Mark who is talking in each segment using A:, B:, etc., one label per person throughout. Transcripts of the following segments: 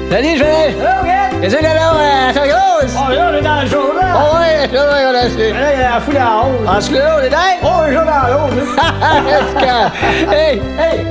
A: Salut, Joël! Qu'est-ce que là, ça grosse?
B: Oh, là, on est dans le jour, là!
A: Oh, ouais, on a su.
B: Là, il y a la foule à 11.
A: En ce là, on est dingue?
B: Oh, le jour dans
A: Hey!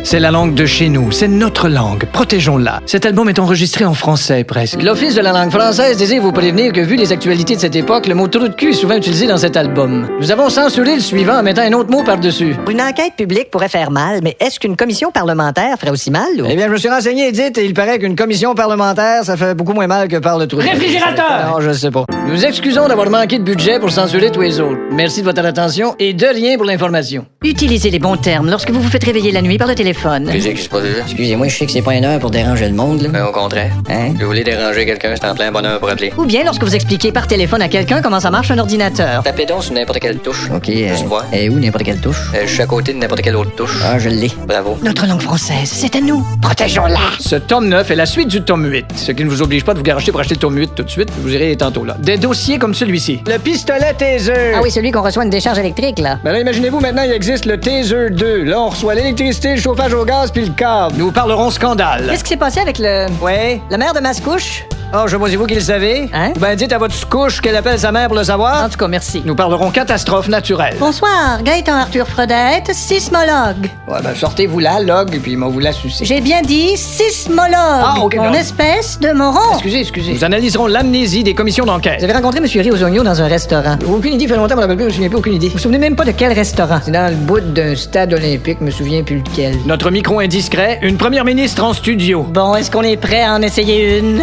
C: C'est la langue de chez nous, c'est notre langue, protégeons-la. Cet album est enregistré en français presque.
A: L'Office de la langue française désire vous prévenir que, vu les actualités de cette époque, le mot trou de cul est souvent utilisé dans cet album. Nous avons censuré le suivant en mettant un autre mot par-dessus.
D: Une enquête publique pourrait faire mal, mais est-ce qu'une commission parlementaire ferait aussi mal? Ou...
A: Eh bien, je me suis renseigné, Edith, et il paraît qu'une commission parlementaire, ça fait beaucoup moins mal que par le trou de cul.
B: Réfrigérateur!
A: Non, je sais pas. Nous excusons d'avoir manqué de budget pour censurer tous les autres. Merci de votre attention et de rien pour l'information.
D: Utilisez les bons termes lorsque vous vous faites réveiller la nuit par le téléphone.
A: Qu'est-ce qui se passe là?
D: Excusez-moi, je sais que c'est pas une heure pour déranger le monde, là.
A: Au contraire.
D: Hein?
A: Si vous voulez déranger quelqu'un, c'est en plein bonheur pour appeler.
D: Ou bien lorsque vous expliquez par téléphone à quelqu'un comment ça marche un ordinateur.
A: Tapez donc sur n'importe quelle touche.
D: OK,
A: Juste voir.
D: et où n'importe quelle touche?
A: Je suis à côté de n'importe quelle autre touche.
D: Ah, je l'ai.
A: Bravo.
D: Notre langue française, c'est à nous. Protégeons-la.
C: Ce tome 9 est la suite du tome 8, ce qui ne vous oblige pas de vous garocher pour acheter le tome 8 tout de suite, vous irez tantôt là. Des dossiers comme celui-ci.
A: Le pistolet taser.
D: Ah oui, celui qu'on reçoit une décharge électrique, là.
A: Ben là, imaginez-vous, maintenant, il existe le taser 2. Là, on reçoit l'électricité, le chauffage au gaz puis le câble.
C: Nous parlerons scandale.
D: Qu'est-ce qui s'est passé avec le...
A: Ouais.
D: la mère de Mascouche?
A: Oh, je sais pas, c'est vous qui le savez.
D: Hein?
A: Ou ben dites à votre couche qu'elle appelle sa mère pour le savoir.
D: En tout cas, merci.
C: Nous parlerons catastrophe naturelle.
D: Bonsoir, Gaëtan Arthur Fredette, sismologue.
A: Ouais, ben sortez-vous là, log, puis on vous la sucer.
D: J'ai bien dit sismologue.
A: OK,
D: Mon
A: non.
D: espèce de moron.
A: Excusez.
C: Nous analyserons l'amnésie des commissions d'enquête.
D: Vous avez rencontré M. Riosogno dans un restaurant.
A: Aucune idée, fait longtemps, je me rappelle plus, je me souviens plus, aucune idée.
D: Vous vous souvenez même pas de quel restaurant?
A: C'est dans le bout d'un stade olympique, je me souviens plus lequel.
C: Notre micro indiscret, une première ministre en studio.
D: Bon, est-ce qu'on est prêt à en essayer une?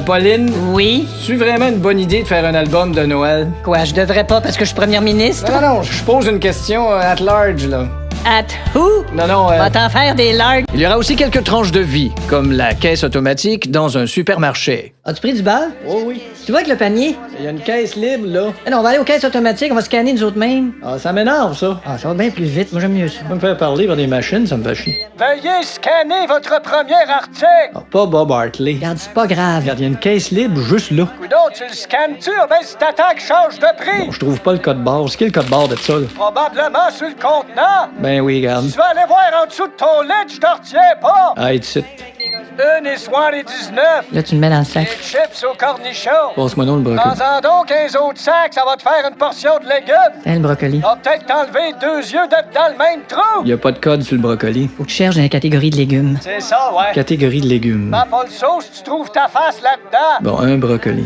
A: Pauline,
D: Oui.
A: c'est vraiment une bonne idée de faire un album de Noël?
D: Quoi, je devrais pas parce que je suis première ministre?
A: Non, je pose une question at large, là.
D: At who?
A: Non,
D: Va t'en faire des largues.
C: Il y aura aussi quelques tranches de vie, comme la caisse automatique dans un supermarché.
D: As-tu pris du beurre?
A: Oh oui.
D: Tu vois avec le panier?
A: Il y a une caisse libre, là.
D: Eh non, on va aller aux caisses automatiques, on va scanner nous autres mêmes.
A: Ah, ça m'énerve, ça.
D: Ah, ça va bien plus vite, moi j'aime mieux ça.
A: Me faire parler par des machines, ça me fait chier.
B: Veuillez scanner votre premier article!
A: Ah, pas Bob Hartley.
D: Regarde, c'est pas grave.
A: Regarde, il y a une caisse libre juste là.
B: Coudon, tu le scannes-tu? Ah ben, si t'attends qu'il change de prix!
A: Bon, je trouve pas le code barre. C'est qui le code barre de ça, là?
B: Probablement sur le contenant!
A: Ben oui, regarde.
B: Tu vas aller voir en dessous de ton lit, je te retiens pas!
A: Ah, et tout de suite.
B: 1,79.
D: Là, tu le mets dans le sac.
B: Des chips au cornichon!
A: Passe-moi donc le brocoli.
B: Prends-en donc 15 autres sacs, ça va te faire une portion de légumes!
D: Tiens, le brocoli.
B: On va peut-être t'enlever 2 yeux d'être dans le même trou!
A: Il y a pas de code sur le brocoli.
D: Faut que tu cherches dans la catégorie de légumes.
B: C'est ça, ouais.
A: Catégorie de légumes.
B: Pas le sauce, tu trouves ta face là-dedans!
A: Bon, un brocoli.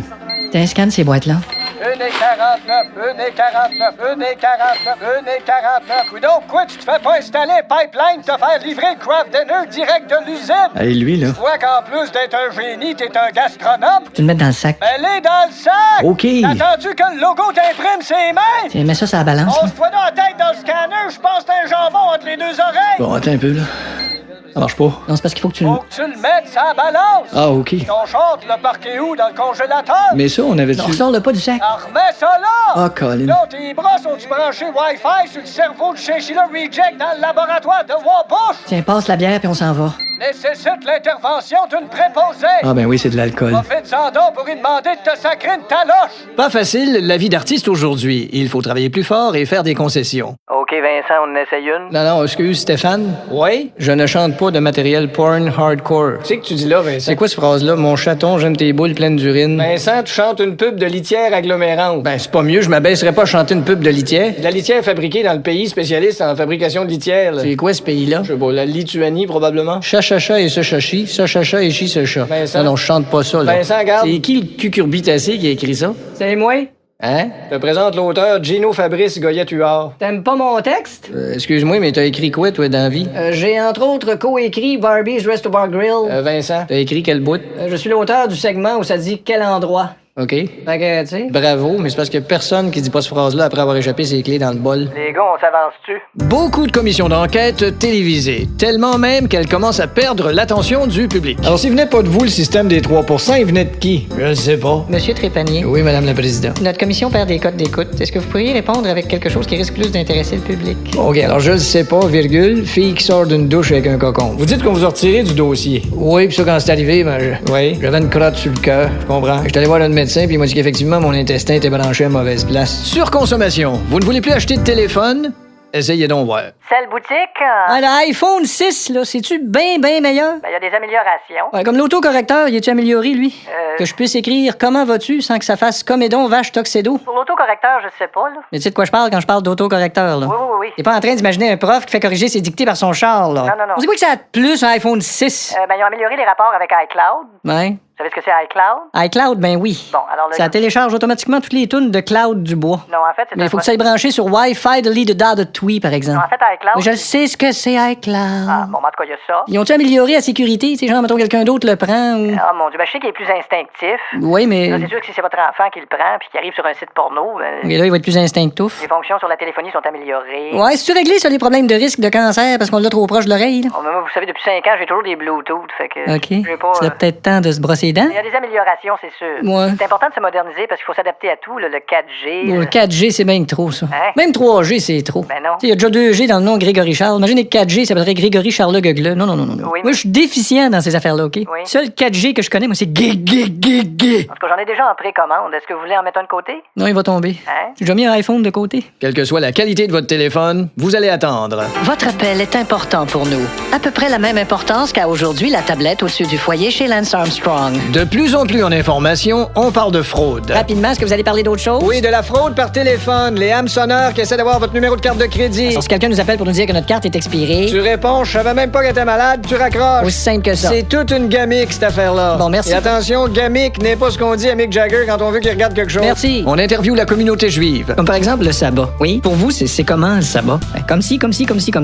D: Tiens, scanne ces boîtes-là.
B: 1,49, 1,49, 1,49, 1,49. Coudon, pourquoi tu te fais pas installer un pipeline, te faire livrer le craft dinner direct de l'usine?
A: Hey, lui, là.
B: Tu vois qu'en plus d'être un génie, t'es un gastronome?
D: Tu le mets dans le sac.
B: Mets-les dans le sac!
A: OK.
B: T'as attendu que le logo t'imprime ses mains?
D: Tiens, mets ça sur la balance. là.
B: Pose-toi dans la tête dans le scanner, je pense que t'as un jambon entre les deux oreilles!
A: Bon, attends un peu, là. Ça marche pas.
D: Non, c'est parce qu'il faut que tu le...
B: Faut que tu le mettes sur la balance!
A: Ah, OK.
B: Ton short, le parqué où? Dans le congélateur?
A: Mais ça, on avait
D: Non,
A: dessus.
D: ressors-le pas du sac.
B: Ah, remets ça là!
A: Ah, Colin.
B: Non, tes bras sont-tu branchés Wi-Fi sur le cerveau de Chinchilla Reject dans le laboratoire de Wabush?
D: Tiens, passe la bière puis on s'en va.
B: Nécessite l'intervention d'une préposée.
A: Ah, ben oui, c'est de l'alcool.
B: Profite-en donc pour lui demander de te sacrer une taloche.
C: Pas facile, la vie d'artiste aujourd'hui. Il faut travailler plus fort et faire des concessions.
E: OK, Vincent, on en essaye une.
A: Non, excuse, Stéphane.
C: Oui?
A: Je ne chante pas de matériel porn hardcore.
B: C'est que tu dis là, Vincent.
A: C'est quoi cette phrase-là? Mon chaton, j'aime tes boules pleines d'urine.
B: Vincent, tu chantes une pub de litière agglomérante.
A: Ben, c'est pas mieux, je m'abaisserais pas à chanter une pub de litière.
B: De la litière fabriquée dans le pays spécialiste en fabrication de litière. Là.
A: C'est quoi ce pays-là?
B: Je sais pas, la Lituanie probablement.
A: Chachacha et ce chachi, ça chacha et chi ce chat.
B: Vincent.
A: Non, je chante pas ça, là.
B: Vincent, regarde.
A: C'est qui le cucurbitacé qui a écrit ça?
D: C'est moi.
A: Hein?
B: Je te présente l'auteur Gino Fabrice Goyette-Huard.
D: T'aimes pas mon texte?
A: Excuse-moi, mais t'as écrit quoi, toi, dans la vie?
D: J'ai entre autres co-écrit Barbie's Resto Bar Grill.
B: Vincent.
A: T'as écrit quel bout?
D: Je suis l'auteur du segment où ça dit quel endroit.
A: OK.
D: Fait que, tu sais.
A: Bravo, mais c'est parce qu'il y a personne qui dit pas cette phrase-là après avoir échappé ses clés dans le bol.
E: Les gars, on s'avance-tu?
C: Beaucoup de commissions d'enquête télévisées, tellement même qu'elles commencent à perdre l'attention du public.
A: Alors, s'il venait pas de vous, le système des 3%, il venait de qui? Je le sais pas.
D: Monsieur Trépanier,
A: Oui, Madame la Présidente.
D: notre commission perd des codes d'écoute. Est-ce que vous pourriez répondre avec quelque chose qui risque plus d'intéresser le public?
A: OK, alors je le sais pas, virgule, fille qui sort d'une douche avec un cocon.
B: Vous dites qu'on vous a retiré du dossier.
A: Oui, puis ça, quand c'est arrivé, ben,
B: Oui.
A: j'avais une crotte sur le cœur.
B: Je comprends.
A: J'étais allé voir un médecin, puis il m'a dit qu'effectivement, mon intestin était branché à mauvaise place.
C: Surconsommation. Vous ne voulez plus acheter de téléphone? Essayez donc voir.
E: Celle boutique,
D: Ah, l'iPhone 6, là, c'est-tu bien meilleur?
E: il y a des améliorations.
D: Ouais, comme l'autocorrecteur, il est-tu amélioré, lui? Que je puisse écrire comment vas-tu sans que ça fasse comédon, vache, toxédo.
E: Pour l'autocorrecteur, je sais pas, là.
D: Mais tu sais de quoi je parle quand je parle d'autocorrecteur, là?
E: Oui.
D: T'es pas en train d'imaginer un prof qui fait corriger ses dictées par son char, là?
E: Non.
D: C'est quoi que ça a de plus, un iPhone 6?
E: Ils ont amélioré les rapports avec iCloud.
D: Ouais.
E: Vous savez ce que c'est iCloud?
D: iCloud, ben oui.
E: Bon, alors
D: Ça télécharge automatiquement toutes les tunes de Cloud du bois.
E: Non, en fait, c'est
D: Mais il faut que ça aille brancher sur Wi-Fi de l'IDA de Twee, par exemple.
E: Non, en fait, iCloud...
D: Mais je sais ce que c'est iCloud.
E: Ah, bon, en tout cas, il y a ça.
D: Ils ont-tu amélioré la sécurité? Tu sais, genre, mettons, quelqu'un d'autre le prend ou...
E: Ah, mon Dieu, ben, je sais qu'il est plus instinctif.
D: Oui, mais...
E: Là, c'est sûr que si c'est votre enfant qui le prend puis qui arrive sur un site porno,
D: Et là, il va être plus instinctif.
E: les fonctions sur la téléphonie sont améliorées.
D: Ouais, si tu réglé ça, les problèmes de risque de cancer parce qu'on l'a trop proche de l'oreille, là?
E: Oh, mais moi, vous savez, depuis 5 ans, j'ai toujours des Bluetooth, fait que...
D: OK.
E: j'ai pas,
D: C'est peut-être temps de se brosser les dents.
E: Il y a des améliorations, c'est sûr.
D: Ouais.
E: C'est important de se moderniser parce qu'il faut s'adapter à tout, là, le 4G.
D: Bon, le 4G, c'est bien trop, ça.
E: Hein?
D: Même 3G, c'est trop.
E: Ben non.
D: Tu sais, il y a déjà 2G dans le nom Grégory Charles. Imaginez que 4G, ça s'appellerait Grégory Charles Gueugler. Non.
E: Oui,
D: Moi, je suis déficient dans ces affaires-là, OK?
E: Oui.
D: Seul 4G que je connais, moi, c'est gay.
E: En tout cas, j'en ai déjà en précommande. Est-ce que vous voulez en mettre un de côté?
D: Non, il va tomber.
E: Hein?
D: J'ai déjà mis un iPhone de côté.
C: Quelle que soit la qualité de votre téléphone, vous allez attendre.
A: Votre appel est important pour nous. À peu près la même importance qu'à aujourd'hui la tablette au-dessus du foyer chez Lance Armstrong.
C: De plus en plus en information, on parle de fraude.
D: Rapidement, est-ce que vous allez parler d'autre chose?
C: Oui, de la fraude par téléphone, les hameçonneurs qui essaient d'avoir votre numéro de carte de crédit.
D: Alors, si quelqu'un nous appelle pour nous dire que notre carte est expirée,
C: Tu réponds, je savais même pas que t'étais malade, tu raccroches.
D: aussi simple que ça.
C: C'est toute une gamique, cette affaire-là.
D: Bon, merci.
C: Et attention, gamique n'est pas ce qu'on dit à Mick Jagger quand on veut qu'il regarde quelque chose.
D: Merci.
C: On interviewe la communauté juive.
D: Comme par exemple le sabbat. Oui. Pour vous, c'est comment le sabbat? Ben, comme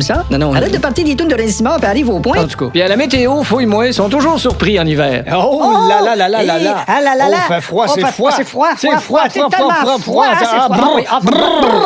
D: ça. Non. Arrête de partir des tunes de Récit Mort et arrive au point.
C: En tout cas. Puis à la météo, fouille-moi, ils sont toujours surpris en hiver. Oh, là là là là là là.
D: Ah là là là.
C: Oh, fait froid,
D: Oh,
C: c'est
D: fait
C: froid.
D: c'est froid,
C: C'est
D: froid,
C: froid,
D: c'est
C: froid,
D: tellement
C: froid,
D: froid,
C: froid.
D: c'est
C: Ah,
D: froid,
C: brrr,
D: oui. Ah,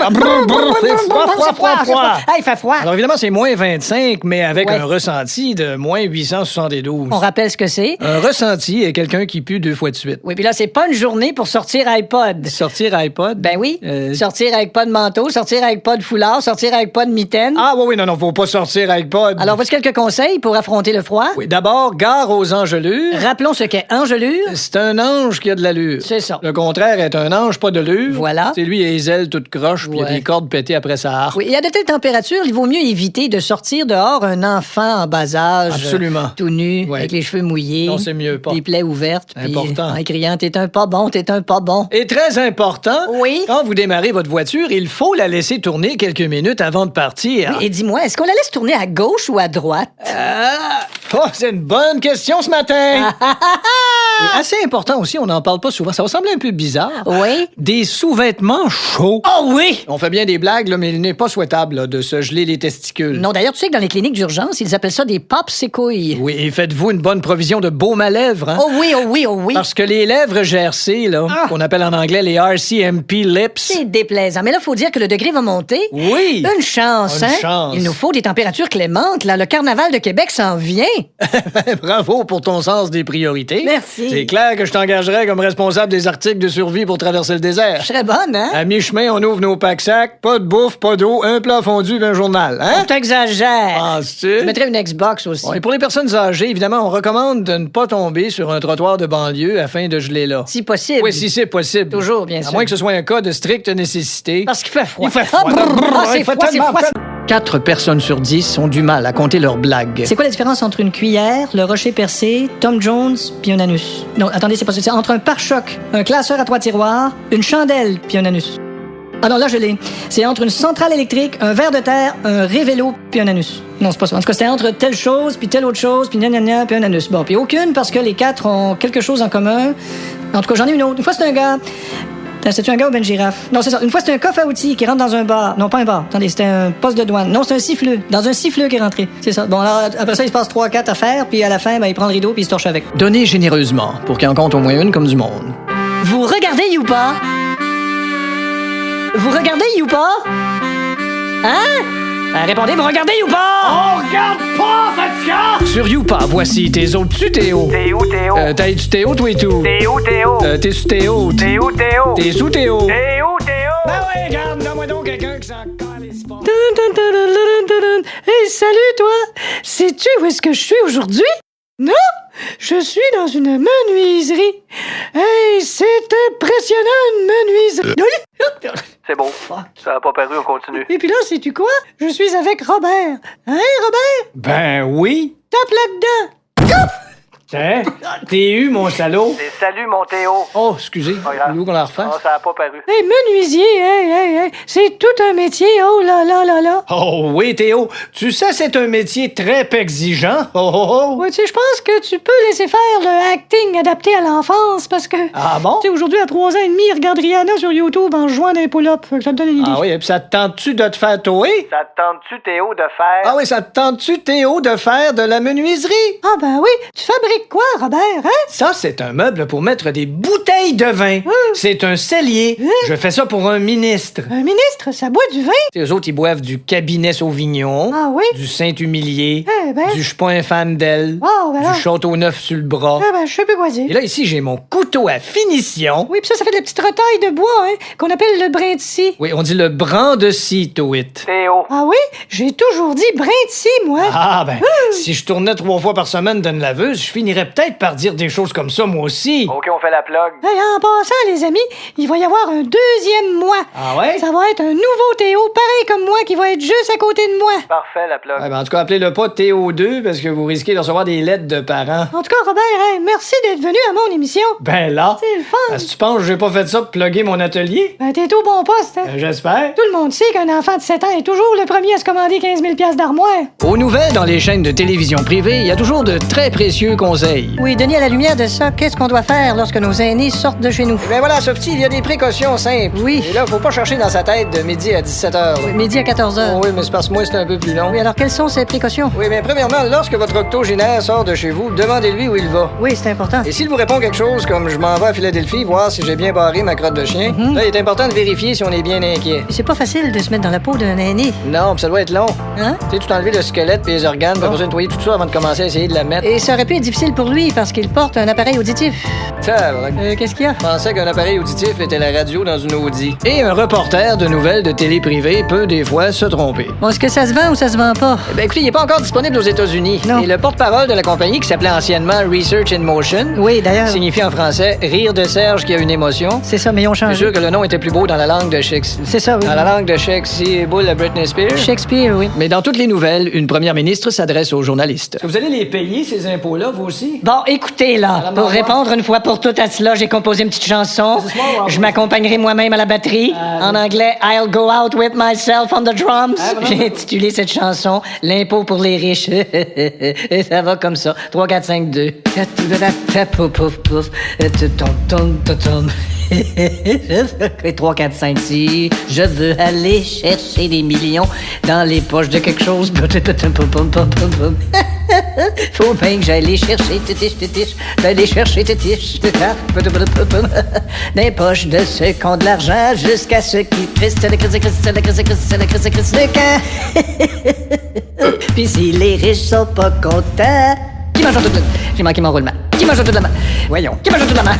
C: brrr, brrr, c'est froid.
D: Hey, il fait froid.
C: Alors évidemment, c'est moins 25, mais avec
D: Ouais.
C: un ressenti de moins 872.
D: On rappelle ce que c'est.
C: Un ressenti est quelqu'un qui pue 2 fois de suite.
D: Oui, puis là, c'est pas une journée pour sortir iPod.
C: Sortir iPod?
D: Ben oui.
C: Euh,
D: Sortir avec pas de manteau, sortir avec pas de foulard, sortir avec pas de mitaine.
C: Ah oui, non, faut pas sortir iPod.
D: Alors, voici quelques conseils pour affronter le froid.
C: Oui, d'abord, gare aux engelures.
D: Rappelons ce qu'est engelure.
C: C'est un ange qui a de l'allure.
D: C'est ça.
C: Le contraire est un ange pas de l'allure.
D: Voilà.
C: C'est lui, il a les ailes toutes croches, puis il a
D: Ouais.
C: des cordes pétées après sa harpe.
D: Oui, et à de telles températures, il vaut mieux éviter de sortir dehors un enfant en bas âge.
C: Absolument.
D: Tout nu,
C: Ouais.
D: avec les cheveux mouillés.
C: Non, c'est mieux pas.
D: Les plaies ouvertes. puis
C: Important.
D: en criant, t'es un pas bon, t'es un pas bon.
C: Et très important,
D: Oui.
C: quand vous démarrez votre voiture, il faut la laisser tourner quelques minutes avant de partir.
D: Et dis-moi, est-ce qu'on la laisse tourner à gauche ou à droite?
C: Oh, c'est une bonne question ce matin. Et assez important aussi, on n'en parle pas souvent. Ça va sembler un peu bizarre.
D: Oui.
C: Des sous-vêtements chauds.
D: Oh oui!
C: On fait bien des blagues, là, mais il n'est pas souhaitable là, de se geler les testicules.
D: Non, d'ailleurs, tu sais que dans les cliniques d'urgence, ils appellent ça des popsicouilles.
C: Oui, et faites-vous une bonne provision de baume à lèvres. Hein?
D: Oh oui, oh oui, oh oui.
C: Parce que les lèvres GRC, là, qu'on appelle en anglais les RCMP lips.
D: C'est déplaisant. Mais là, faut dire que le degré va monter.
C: Oui!
D: Une chance,
C: Une
D: hein?
C: chance.
D: Il nous faut des températures clémentes. Là, le carnaval de Québec s'en vient.
C: Bravo pour ton sens des priorités.
D: Merci.
C: C'est clair que je t'engagerais comme responsable des articles de survie pour traverser le désert.
D: Je serais bonne, hein?
C: À mi-chemin, on ouvre nos packs-sacs, pas de bouffe, pas d'eau, un plat fondu et un journal, hein?
D: T'exagères.
C: Penses-tu?
D: Je mettrais une Xbox aussi.
C: Bon, et pour les personnes âgées, évidemment, on recommande de ne pas tomber sur un trottoir de banlieue afin de geler là.
D: Si possible.
C: Oui, si c'est possible.
D: Toujours, bien
C: À
D: sûr.
C: moins que ce soit un cas de stricte nécessité.
D: Parce qu'il fait froid.
C: Il fait froid.
D: Ah, brrr, ah, c'est
C: Il fait
D: froid, c'est
C: tellement
D: froid.
C: 4 personnes sur 10 ont du mal à compter leurs blagues.
D: C'est quoi la différence entre une cuillère, le rocher percé, Tom Jones puis un anus? Non, attendez, c'est pas ça. C'est entre un pare-choc, un classeur à 3 tiroirs, une chandelle puis un anus. Ah non, là, je l'ai. C'est entre une centrale électrique, un ver de terre, un révélo puis un anus. Non, c'est pas ça. En tout cas, c'était entre telle chose puis telle autre chose puis gna puis un anus. Bon, puis aucune parce que les 4 ont quelque chose en commun. En tout cas, j'en ai une autre. Une fois, c'est un gars... C'était-tu un gars ou ben une girafe? Non, c'est ça. Une fois, c'était un coffre à outils qui rentre dans un bar. Non, pas un bar. Attendez, c'était un poste de douane. Non, c'est un siffleux. Dans un siffleux qui est rentré. C'est ça. Bon, alors, après ça, il se passe 3-4 affaires, puis à la fin, ben, il prend le rideau, puis il se torche avec.
C: Donnez généreusement pour qu'il en compte au moins une comme du monde.
D: Vous regardez Youpa? Vous regardez Youpa? Hein? Ben, répondez, vous regardez Youpa?
B: On regarde pas, Fatia!
C: Sur Youpa, voici tes autres-tu, Théo?
E: T'es où, Théo?
C: T'as-tu Théo, toi et tout?
E: T'es où, Théo?
C: T'es sous Théo?
E: T'es où, Théo?
C: T'es sous Théo?
E: T'es où, Théo?
C: Ben oui, regarde, donne-moi donc quelqu'un qui s'en calisse pas.
D: Hey, salut, toi! Sais-tu où est-ce que je suis aujourd'hui? Non! Je suis dans une menuiserie. Hey, c'est impressionnant, une menuiserie.
E: C'est beau. Ça a pas paru, on continue.
D: Et puis là, sais-tu quoi? Je suis avec Robert. Hein, Robert?
C: Ben oui.
D: Tape là-dedans.
C: Hein? T'es eu, mon salaud?
E: C'est salut, mon Théo.
C: Oh, excusez.
E: Pas grave.
C: Voulez-vous qu'on la refasse?
E: Ah, ça a pas paru.
D: Hey, menuisier, hey, c'est tout un métier, oh là là là là.
C: Oh oui, Théo. Tu sais, c'est un métier très exigeant. Oh, oh, oh.
D: Ouais, tu sais, je pense que tu peux laisser faire le acting adapté à l'enfance parce que...
C: Ah bon?
D: Tu sais, aujourd'hui, à 3 ans et demi, il regarde Rihanna sur YouTube en jouant des pull-ups. Ça te donne une idée.
C: Ah oui, et puis ça te tente-tu de te faire toer?
E: Ça te tente-tu, Théo, de faire...
C: Ah oui, ça te tente-tu, Théo, de faire de la menuiserie?
D: Ah ben oui, tu fabriques quoi, Robert, hein?
C: Ça, c'est un meuble pour mettre des bouteilles de vin. C'est un cellier. Je fais ça pour un ministre.
D: Un ministre, ça boit du vin?
C: Les autres, ils boivent du cabinet Sauvignon,
D: Ah oui?
C: du Saint-Humilier,
D: Eh ben...
C: du Je suis pas un fan d'elle,
D: Wow, ben là...
C: du Château-Neuf sur le bras.
D: Eh ben, je sais plus quoi dire.
C: Et là, ici, j'ai mon couteau à finition.
D: Oui, pis ça fait de la petite retaille de bois, hein, qu'on appelle le brin de scie.
C: Oui, on dit le brin de scie, Toit.
E: Théo.
D: Ah oui? J'ai toujours dit brin de scie, moi.
C: Ah, ben, si je tournais 3 fois par semaine d'une laveuse, je finirais peut-être par dire des choses comme ça, moi aussi.
E: OK, on fait la plug.
D: Hey, en passant, les amis, il va y avoir un 2e mois.
C: Ah ouais?
D: Ça va être un nouveau Théo, pareil comme moi, qui va être juste à côté de moi.
E: Parfait, la plug.
C: Ouais, ben, en tout cas, appelez-le pas Théo2 parce que vous risquez de recevoir des lettres de parents.
D: En tout cas, Robert, hey, merci d'être venu à mon émission.
C: Ben là,
D: C'est le fun.
C: est-ce que tu penses que j'ai pas fait ça pour plugger mon atelier?
D: Ben, t'es au bon poste, hein?
C: J'espère.
D: Tout le monde sait qu'un enfant de 7 ans est toujours le premier à se commander 15 000 $ d'armoire.
A: Aux nouvelles, dans les chaînes de télévision privées, il y a toujours de très précieux conseils.
D: Oui, Denis, à la lumière de ça, qu'est-ce qu'on doit faire lorsque nos aînés sortent de chez nous?
A: Ben voilà, Softy, il y a des précautions simples.
D: Oui.
A: Et là, faut pas chercher dans sa tête de midi à 17h.
D: Midi à 14 h.
A: Oui, mais c'est parce que moi, c'est un peu plus long.
D: Oui, alors quelles sont ces précautions?
A: Oui, mais premièrement, lorsque votre octogénaire sort de chez vous, demandez-lui où il va.
D: Oui, c'est important.
A: Et s'il vous répond quelque chose comme je m'en vais à Philadelphie voir si j'ai bien barré ma crotte de chien, là, il est important de vérifier si on est bien inquiet.
D: C'est pas facile de se mettre dans la peau d'un aîné.
A: Non, pis ça doit être long.
D: Hein?
A: Tu sais, tout enlever le squelette puis les organes, puis après ça, nettoyer tout ça avant de commencer à essayer de la mettre.
D: Et ça aurait pu être difficile pour lui parce qu'il porte un appareil auditif. Qu'est-ce qu'il y a?
A: Je pensais qu'un appareil auditif était la radio dans une Audi. Et un reporter de nouvelles de télé privée peut des fois se tromper.
D: Bon, est-ce que ça se vend ou ça se vend pas?
A: Ben écoutez, il n'est pas encore disponible aux États-Unis.
D: Non.
A: Et le porte-parole de la compagnie qui s'appelait anciennement Research in Motion
D: Oui, d'ailleurs.
A: signifie en français rire de Serge qui a une émotion.
D: C'est ça, mais ils ont
A: Je suis
D: changé.
A: sûr que le nom était plus beau dans la langue de Shakespeare.
D: C'est ça, oui.
A: Dans la langue de Shakespeare, à Britney Spears.
D: Shakespeare, oui.
A: Mais dans toutes les nouvelles, une première ministre s'adresse aux journalistes.
C: Est-ce que vous allez les payer, ces impôts-là, vous aussi?
D: Bon, écoutez, là, pour répondre une fois pour toutes à cela, j'ai composé une petite chanson. Je m'accompagnerai moi-même à la batterie. En anglais, I'll go out with myself on the drums. J'ai intitulé cette chanson L'impôt pour les riches. Et ça va comme ça. 3, 4, 5, 2. Pouf, pouf, pouf. 3, 4, 5, 6. Je veux aller chercher des millions dans les poches de quelque chose. Faut bien que j'aille les chercher, tétiche, d'aller chercher, tétiche, dans les poches de ceux qui ont de l'argent jusqu'à ceux qui Puis si les riches sont pas contents, qui mange toute la... J'ai manqué mon roulement. Qui mange toute la main? Voyons, qui mange toute la main?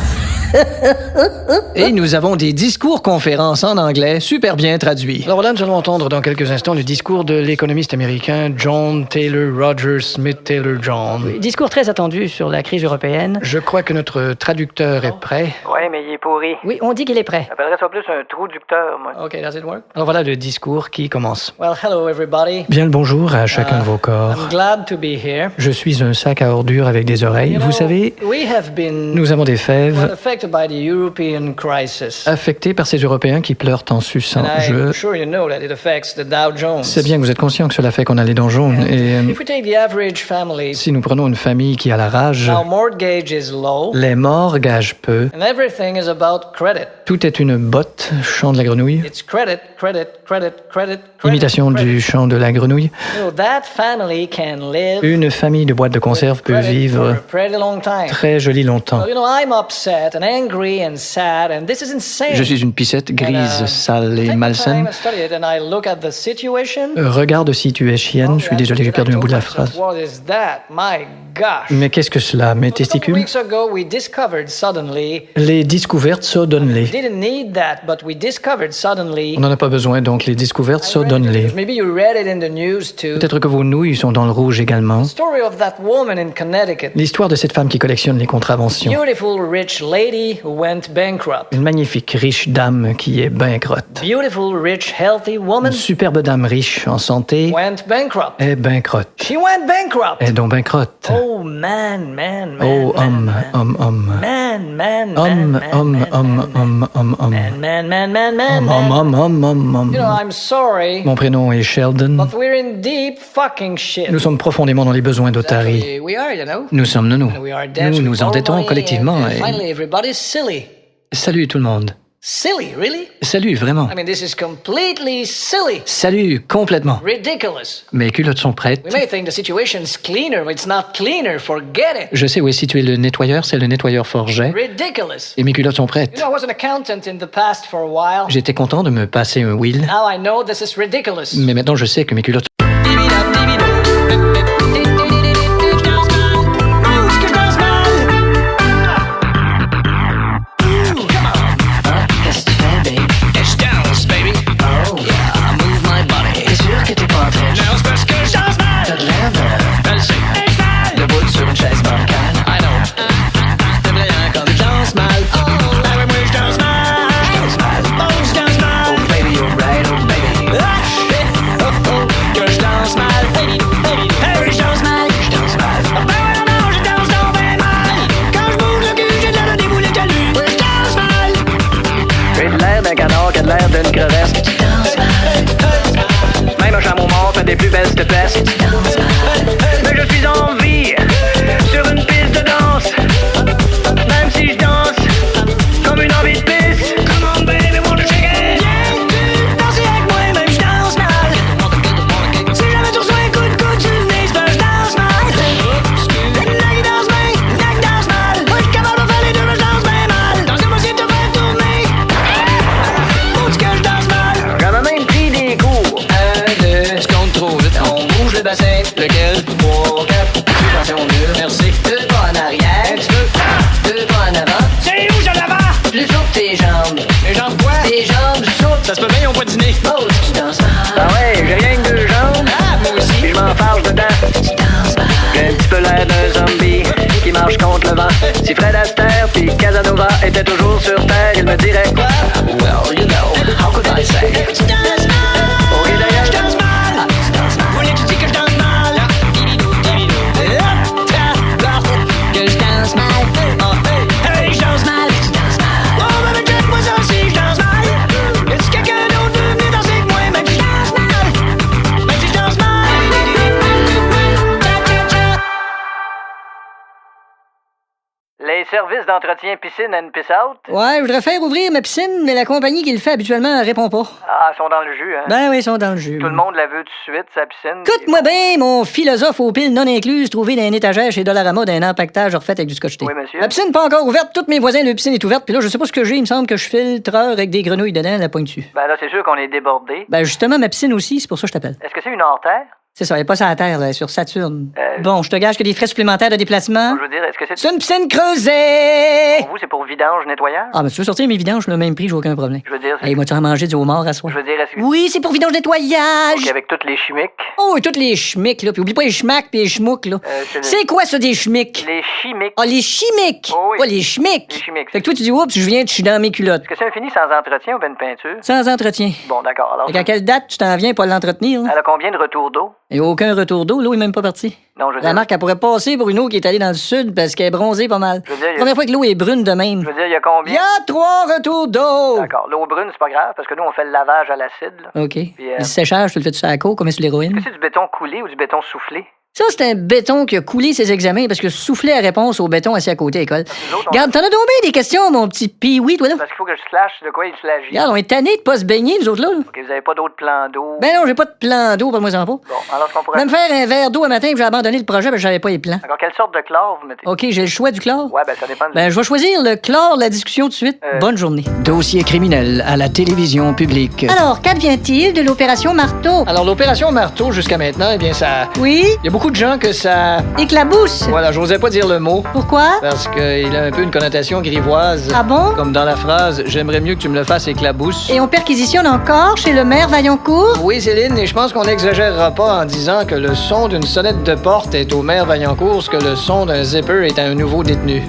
A: Et nous avons des discours-conférences en anglais super bien traduits.
C: Alors voilà, nous allons entendre dans quelques instants le discours de l'économiste américain John Taylor Rogers Smith Taylor John.
D: Discours très attendu sur la crise européenne.
C: Je crois que notre traducteur est prêt.
E: Ouais, mais il est pourri.
D: Oui, on dit qu'il est prêt.
E: J'appellerais ça plus un trou-ducteur, moi.
A: OK, does it work?
C: Alors voilà le discours qui commence.
A: Well, hello everybody.
C: Bien le bonjour à chacun de vos corps.
A: I'm glad to be here.
C: Je suis un sac à ordures avec des oreilles. Vous savez,
A: we have been
C: nous avons des fèves
A: affected by the European crisis.
C: affectés par ces Européens qui pleurent en suçant.
A: I'm sure you know that it affects the Dow Jones.
C: C'est bien que vous êtes conscient que cela fait qu'on a les dents jaunes. Et
A: If we take the average family,
C: si nous prenons une famille qui a la rage,
A: our mortgage is low
C: les morts gagent peu.
A: and everything is about credit.
C: Tout est une botte, chant de la grenouille.
A: It's credit, credit, credit, credit, credit.
C: Imitation
A: credit.
C: du chant de la grenouille.
A: So that family can live
C: Une famille de boîtes de conserve peut
A: credit for
C: vivre
A: a pretty long time.
C: très joli longtemps.
A: You know, I'm upset and angry and sad, and this is insane.
C: Je suis une piscette grise, sale et malsaine. Regarde situation. Je suis désolé, j'ai perdu un bout de la phrase.
A: What is that? My gosh.
C: Mais qu'est-ce que cela, mes testicules?
A: Weeks ago, we discovered suddenly.
C: Les découvertes, ça donne-les.
A: Didn't need that, but we discovered suddenly.
C: On n'en a pas besoin, donc les découvertes, ça donne-les.
A: Maybe you read it in the news too.
C: Peut-être que vos nouilles sont dans le rouge également.
A: Story of that woman in Connecticut.
C: L'histoire de cette femme qui collectionne les contraventions.
A: Beautiful rich lady lady went bankrupt. Une magnifique riche dame qui est bankrotte. Beautiful, rich, healthy woman. Une superbe dame riche, en santé. Went bankrupt. Est bankrotte. She went bankrupt. Est donc bankrotte. Oh, man. Oh, homme. Homme. You know, I'm sorry. Mon prénom est Sheldon. But we're in deep fucking shit. Nous sommes profondément dans les besoins d'Otari. We are, you know. Nous sommes nous. Nous nous endettons collectivement. Finally, everybody's silly. Salut tout le monde. Silly, really? Salut, vraiment. I mean, this is completely silly. Salut, complètement. Ridiculous. Mes culottes sont prêtes. We may think the situation's cleaner, but it's not cleaner. Forget it. Je sais où est situé le nettoyeur, c'est le nettoyeur Forget. Ridiculous. Et mes culottes sont prêtes. You know, I was an accountant in the past for a while. J'étais content de me passer un wheel. Now I know this is ridiculous. Mais maintenant je sais que mes culottes d'une crevette. Même un chameau mort fait des plus belles de peste. Mais je suis en vie sur une piste de danse. Même si je danse comme une envie de pisse. Come on baby, wanna shake it? Viens-tu danser avec moi, même je danse mal. Si jamais tu reçois un coup de coude sur le nez, c'est parce que je danse mal. Là qui danse bien, là qui danse mal. Moi je suis capable de faire les deux, mais je danse bien mal. Dansez-moi si tu fais tourner. J'avais même pris des cours. 1, 2, tu comptes trop vite. On bouge le bassin. Lequel? 3, 4. Attention, 2. Merci. 2 pas en arrière. Un petit peu. 2 pas en avant. C'est où, je l'avant? Plus souple tes jambes. Les jambes quoi? Tes jambes souples. Ça se peut bien, ils ont pas dîné. Oh, tu danses mal. Ah ouais, j'ai rien que 2 jambes. Ah, moi aussi. Puis je m'en farge dedans. Tu danses mal. J'ai un petit peu l'air d'un zombie qui marche contre le vent. Si Fred Astaire puis Casanova étaient toujours sur Terre, il me dirait quoi? Well, you know, how could I say? Tu danses mal. Ok, d'ailleurs, je danse mal. Tu danses mal. Voulais tu dis que je danse mal? Que je danse mal. Hey, je danse mal. Tu danses mal. Oh, mais check-moi ça si je danse mal. Est-ce quelqu'un d'autre veut venir danser avec moi? Même si je danse mal. Même si je danse mal. Les services d'entretien piscine and piss out?
D: Ouais, je voudrais faire ouvrir ma piscine, mais la compagnie qui le fait habituellement répond pas.
E: Ah, ils sont dans le jus, hein?
D: Ben oui, ils sont dans le jus.
E: Tout le monde la veut tout de suite, sa piscine.
D: Écoute-moi bien, mon philosophe aux piles non incluses trouvé dans une étagère chez Dollarama d'un empaquetage refait avec du scotch tape.
E: Oui, monsieur.
D: La piscine pas encore ouverte, tous mes voisins, leur piscine est ouverte, puis là, je sais pas ce que j'ai, il me semble que je filtreur avec des grenouilles dedans, la pointe dessus.
E: Ben là, c'est sûr qu'on est débordé.
D: Ben justement, ma piscine aussi, c'est pour ça que je t'appelle.
E: Est-ce que c'est une artère?
D: C'est ça, elle est pas sur la Terre, là, sur Saturne. Bon, je te gage que des frais supplémentaires de déplacement.
E: Je veux dire, est-ce que c'est...
D: C'est une piscine creusée!
E: Pour vous, c'est pour vidange, nettoyage?
D: Ah, ben tu veux sortir mes vidanges, le même prix, j'ai aucun problème.
E: Je veux dire...
D: Hey, moi-tu en manger du homard à soir?
E: Je veux dire, est-ce que...
D: Oui, c'est pour vidange nettoyage!
E: Ok, avec toutes les chimiques.
D: Oh, et toutes les chimiques, là. Puis oublie pas les schmacks pis les schmouks, là. C'est quoi, ça, des chimiques?
E: Les chimiques.
D: Ah, les chimiques!
E: Oh, oui.
D: Pas les chimiques!
E: Les chimiques.
D: Fait que toi, tu dis, oups, je viens, je suis dans mes culottes.
E: Est-ce que c'est un fini sans entretien ou ben une peinture?
D: Sans entretien.
E: Bon, d'accord, alors...
D: Fait qu'à quelle date tu t'en viens pour l'entretenir, là?
E: Elle a combien de retours d'eau?
D: Et aucun retour d'eau, l'eau est même pas partie.
E: Non, je veux
D: La
E: dire...
D: marque, elle pourrait passer pour une eau qui est allée dans le sud parce qu'elle est bronzée pas mal.
E: Je veux dire,
D: Première fois que l'eau est brune de même.
E: Je veux dire, il y a combien?
D: Il y a 3 retours d'eau!
E: D'accord. L'eau brune, c'est pas grave, parce que nous, on fait le lavage à l'acide, là.
D: OK. Le séchage, tu le fais sur la coke, comme sur l'héroïne?
E: Est-ce que c'est du béton coulé ou du béton soufflé?
D: Ça, c'est un béton qui a coulé ses examens parce que soufflait la réponse au béton assis à côté à l'école. Regarde, t'en as tombé des questions, mon petit pee-wee, toi, là.
E: Parce qu'il faut que je slash de quoi il s'agit.
D: Regarde, on est tannés de pas se baigner, nous autres, là.
E: OK, vous avez pas d'autres plans d'eau?
D: Ben non, j'ai pas de plan d'eau, pas de moi en pas.
E: Bon, alors ce qu'on pourrait...
D: Même faire un verre d'eau un matin, puis j'ai abandonné le projet parce que j'avais pas les plans.
E: D'accord, quelle sorte de chlore vous mettez?
D: OK, j'ai le choix du chlore.
E: Ouais, ben ça dépend de...
D: Ben, je vais choisir le chlore, la discussion tout de suite. Bonne journée.
A: Dossier criminel à la télévision publique.
D: Alors, qu'advient-il de l'opération Marteau?
C: Alors, l'opération Marteau, jusqu'à maintenant, eh bien, ça...
D: Oui?
C: Il y a beaucoup de gens que ça...
D: Éclabousse?
C: Voilà, j'osais pas dire le mot.
D: Pourquoi?
C: Parce qu'il a un peu une connotation grivoise.
D: Ah bon?
C: Comme dans la phrase « J'aimerais mieux que tu me le fasses éclabousse ».
D: Et on perquisitionne encore chez le maire Vaillancourt?
C: Oui, Céline, et je pense qu'on n'exagérera pas en disant que le son d'une sonnette de porte est au maire Vaillancourt ce que le son d'un zipper est à un nouveau détenu.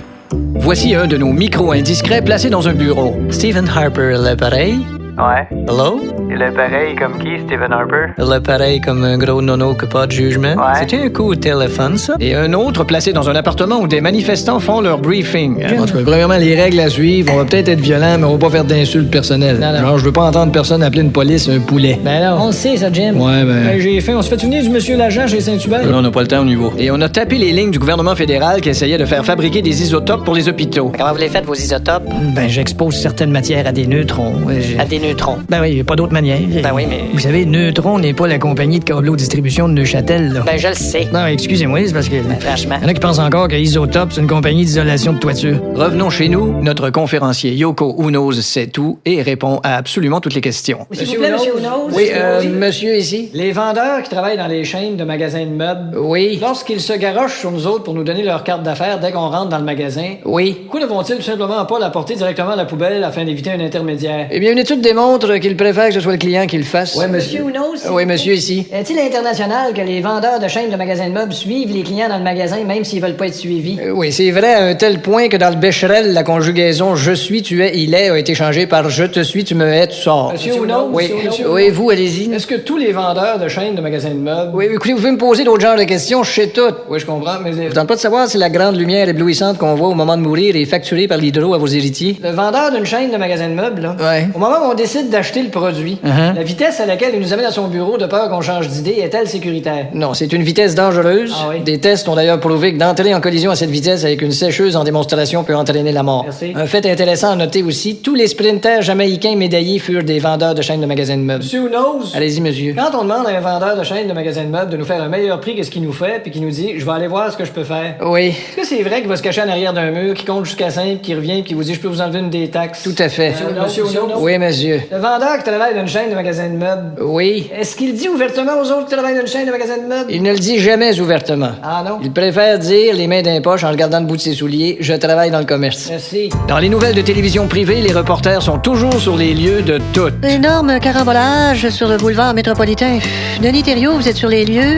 C: Voici un de nos micros indiscrets placés dans un bureau. Stephen Harper, l'appareil.
F: Ouais.
C: Hello?
F: Il est pareil comme qui, Stephen Harper?
C: L'appareil comme un gros nono que pas de jugement.
F: Ouais.
C: C'était un coup de téléphone, ça. Et un autre placé dans un appartement où des manifestants font leur briefing. En tout cas, premièrement, les règles à suivre. On va peut-être être violent, mais on va pas faire d'insultes personnelles.
D: Non.
C: Genre, je veux pas entendre personne appeler une police un poulet.
D: Ben non. On le sait, ça, Jim.
C: Ouais, ben...
D: J'ai faim. On se fait souvenir du monsieur l'agent chez Saint-Hubert?
C: Là, on n'a pas le temps au niveau. Et on a tapé les lignes du gouvernement fédéral qui essayait de faire fabriquer des isotopes pour les hôpitaux.
E: Comment vous les faites, vos isotopes?
D: Ben, j'expose certaines matières à des neutrons.
E: À des neutrons.
D: Ben oui, y a pas d'autre manière.
E: Ben oui, mais...
D: Vous savez, Neutron n'est pas la compagnie de câbleau distribution de Neuchâtel, là.
E: Ben, je le sais.
D: Non, excusez-moi, c'est parce que...
E: Ben, franchement.
D: Il y en a qui pensent encore que Isotope, c'est une compagnie d'isolation de toiture.
C: Revenons chez nous. Notre conférencier Yoko Unoz sait tout et répond à absolument toutes les questions.
D: S'il vous plaît, monsieur Unoz.
C: Oui, monsieur ici.
D: Les vendeurs qui travaillent dans les chaînes de magasins de meubles,
C: Oui.
D: lorsqu'ils se garochent sur nous autres pour nous donner leur carte d'affaires dès qu'on rentre dans le magasin,
C: Oui.
D: pourquoi ne vont-ils tout simplement pas la porter directement à la poubelle afin d'éviter un intermédiaire?
C: Eh bien, une étude démontre qu'il préfère que ce soit le client qui le fasse.
D: Ouais, monsieur Unoz.
C: Oui, monsieur ici.
D: Est-il international que les vendeurs de chaînes de magasins de meubles suivent les clients dans le magasin même s'ils veulent pas être suivis?
C: Oui, c'est vrai à un tel point que dans le Becherel, la conjugaison je suis, tu es, il est a été changée par je te suis, tu me hais, tu sors.
D: Monsieur Unoz,
C: Oui,
D: monsieur Unoz.
C: oui, vous, allez-y.
D: Est-ce que tous les vendeurs de chaînes de magasins de meubles...
C: Oui, écoutez, vous pouvez me poser d'autres genres de questions, je sais tout.
D: Oui, je comprends, mais...
C: Vous tentez pas de savoir si la grande lumière éblouissante qu'on voit au moment de mourir est facturée par l'hydro à vos héritiers?
D: Le vendeur d'une chaîne de magasins de meubles, là,
C: Ouais.
D: au moment où on décide d'acheter le produit, la vitesse à laquelle il nous amène à son bureau de peur qu'on change d'idée est-elle sécuritaire?
C: Non, c'est une vitesse dangereuse.
D: Ah oui?
C: Des tests ont d'ailleurs prouvé que d'entrer en collision à cette vitesse avec une sécheuse en démonstration peut entraîner la mort.
D: Merci.
C: Un fait intéressant à noter aussi, tous les sprinters jamaïcains médaillés furent des vendeurs de chaînes de magasins de meubles.
D: Monsieur Unoz,
C: Allez-y, monsieur.
D: quand on demande à un vendeur de chaîne de magasins de meubles de nous faire un meilleur prix que ce qu'il nous fait, puis qu'il nous dit « Je vais aller voir ce que je peux faire »,
C: Oui,
D: est-ce que c'est vrai qu'il va se cacher en arrière d'un mur, qui compte jusqu'à 5, qui revient, qui vous dit « Je peux vous enlever une des taxes ».
C: tout à fait.
D: Monsieur Unoz.
C: Oui, monsieur.
D: Le vendeur qui travaille dans une chaîne de magasins de meubles,
C: Oui.
D: est-ce qu'il dit ouvertement aux autres qui travaillent dans une chaîne de magasins de meubles?
C: Il ne le dit jamais ouvertement.
D: Ah non?
C: Il préfère dire, les mains d'un poche en regardant le bout de ses souliers, je travaille dans le commerce.
D: Merci.
C: Dans les nouvelles de télévision privée, les reporters sont toujours sur les lieux de tout.
E: Énorme carambolage sur le boulevard métropolitain. Denis Thériault, vous êtes sur les lieux?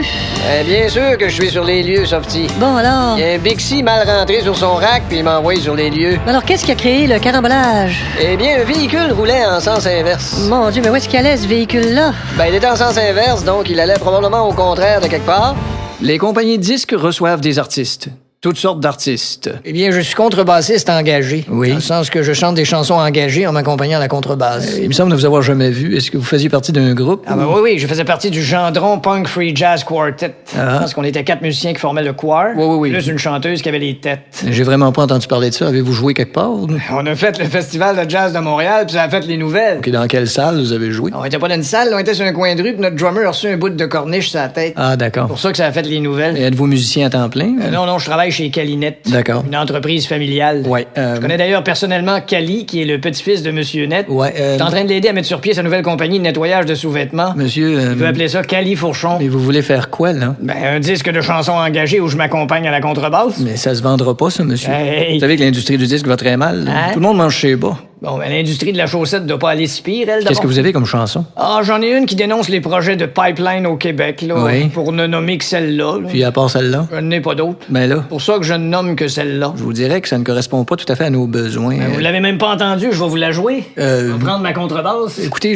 C: Bien sûr que je suis sur les lieux, Softy.
E: Bon, alors...
C: Il y a un Bixi mal rentré sur son rack, puis il m'a envoyé sur les lieux.
E: Alors, qu'est-ce qui a créé le carambolage?
C: Eh bien, un véhicule roulait en sens inverse.
E: Mon Dieu, mais où est-ce qu'il allait, ce véhicule-là?
C: Ben, il était en sens inverse, donc il allait probablement au contraire de quelque part. Les compagnies de disques reçoivent des artistes. Toutes sortes d'artistes. Eh bien, je suis contrebassiste engagé. Oui. Dans le sens que je chante des chansons engagées en m'accompagnant à la contrebasse. Il me semble ne vous avoir jamais vu. Est-ce que vous faisiez partie d'un groupe?
D: Ah ben oui, je faisais partie du Gendron Punk Free Jazz Quartet. Je pense qu'on était 4 musiciens qui formaient le choir.
C: Oui.
D: Plus une chanteuse qui avait les têtes.
C: J'ai vraiment pas entendu parler de ça. Avez-vous joué quelque part?
D: On a fait le Festival de jazz de Montréal, puis ça a fait les nouvelles.
C: OK, dans quelle salle vous avez joué?
D: On était pas dans une salle, on était sur un coin de rue, puis notre drummer a reçu un bout de corniche sur la tête.
C: Ah, d'accord.
D: C'est pour ça que ça a fait les nouvelles.
C: Et êtes-vous musicien à temps plein?
D: Non, je travaille chez Calinette.
C: D'accord.
D: Une entreprise familiale.
C: Ouais.
D: Je connais d'ailleurs personnellement Cali, qui est le petit-fils de Monsieur Net.
C: Ouais.
D: Je suis en train de l'aider à mettre sur pied sa nouvelle compagnie de nettoyage de sous-vêtements.
C: Monsieur.
D: Il veut appeler ça Cali Fourchon.
C: Mais vous voulez faire quoi, là?
D: Ben, un disque de chansons engagées où je m'accompagne à la contrebasse.
C: Mais ça se vendra pas, ça, monsieur.
D: Hey.
C: Vous savez que l'industrie du disque va très mal.
D: Hein?
C: Tout le monde mange chez bas.
D: Bon, ben, l'industrie de la chaussette doit pas aller si pire, elle,
C: Qu'est-ce que vous avez comme chanson?
D: Ah, j'en ai une qui dénonce les projets de pipeline au Québec, là.
C: Oui.
D: Pour ne nommer que celle-là. Là.
C: Puis à part celle-là?
D: Je n'ai pas d'autre.
C: Ben là,
D: Pour ça que je ne nomme que celle-là.
C: je vous dirais que ça ne correspond pas tout à fait à nos besoins.
D: Vous l'avez même pas entendu, je vais vous la jouer. Je vais prendre ma contrebasse.
C: Écoutez,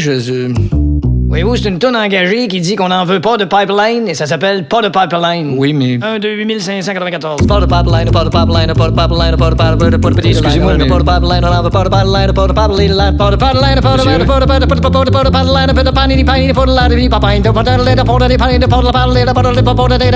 D: Voyez-vous, c'est une tonne engagée qui dit qu'on n'en veut pas de pipeline et ça s'appelle Pas de pipeline.
C: Oui, mais...
D: 1, 2, 8594.
C: Pas de pipeline, pas de pipeline, pas de pipeline, pas de pipeline, pas de pipeline. Excusez-moi, mais... Pas de pipeline, pas de pipeline, pas de pipeline, pas de pipeline,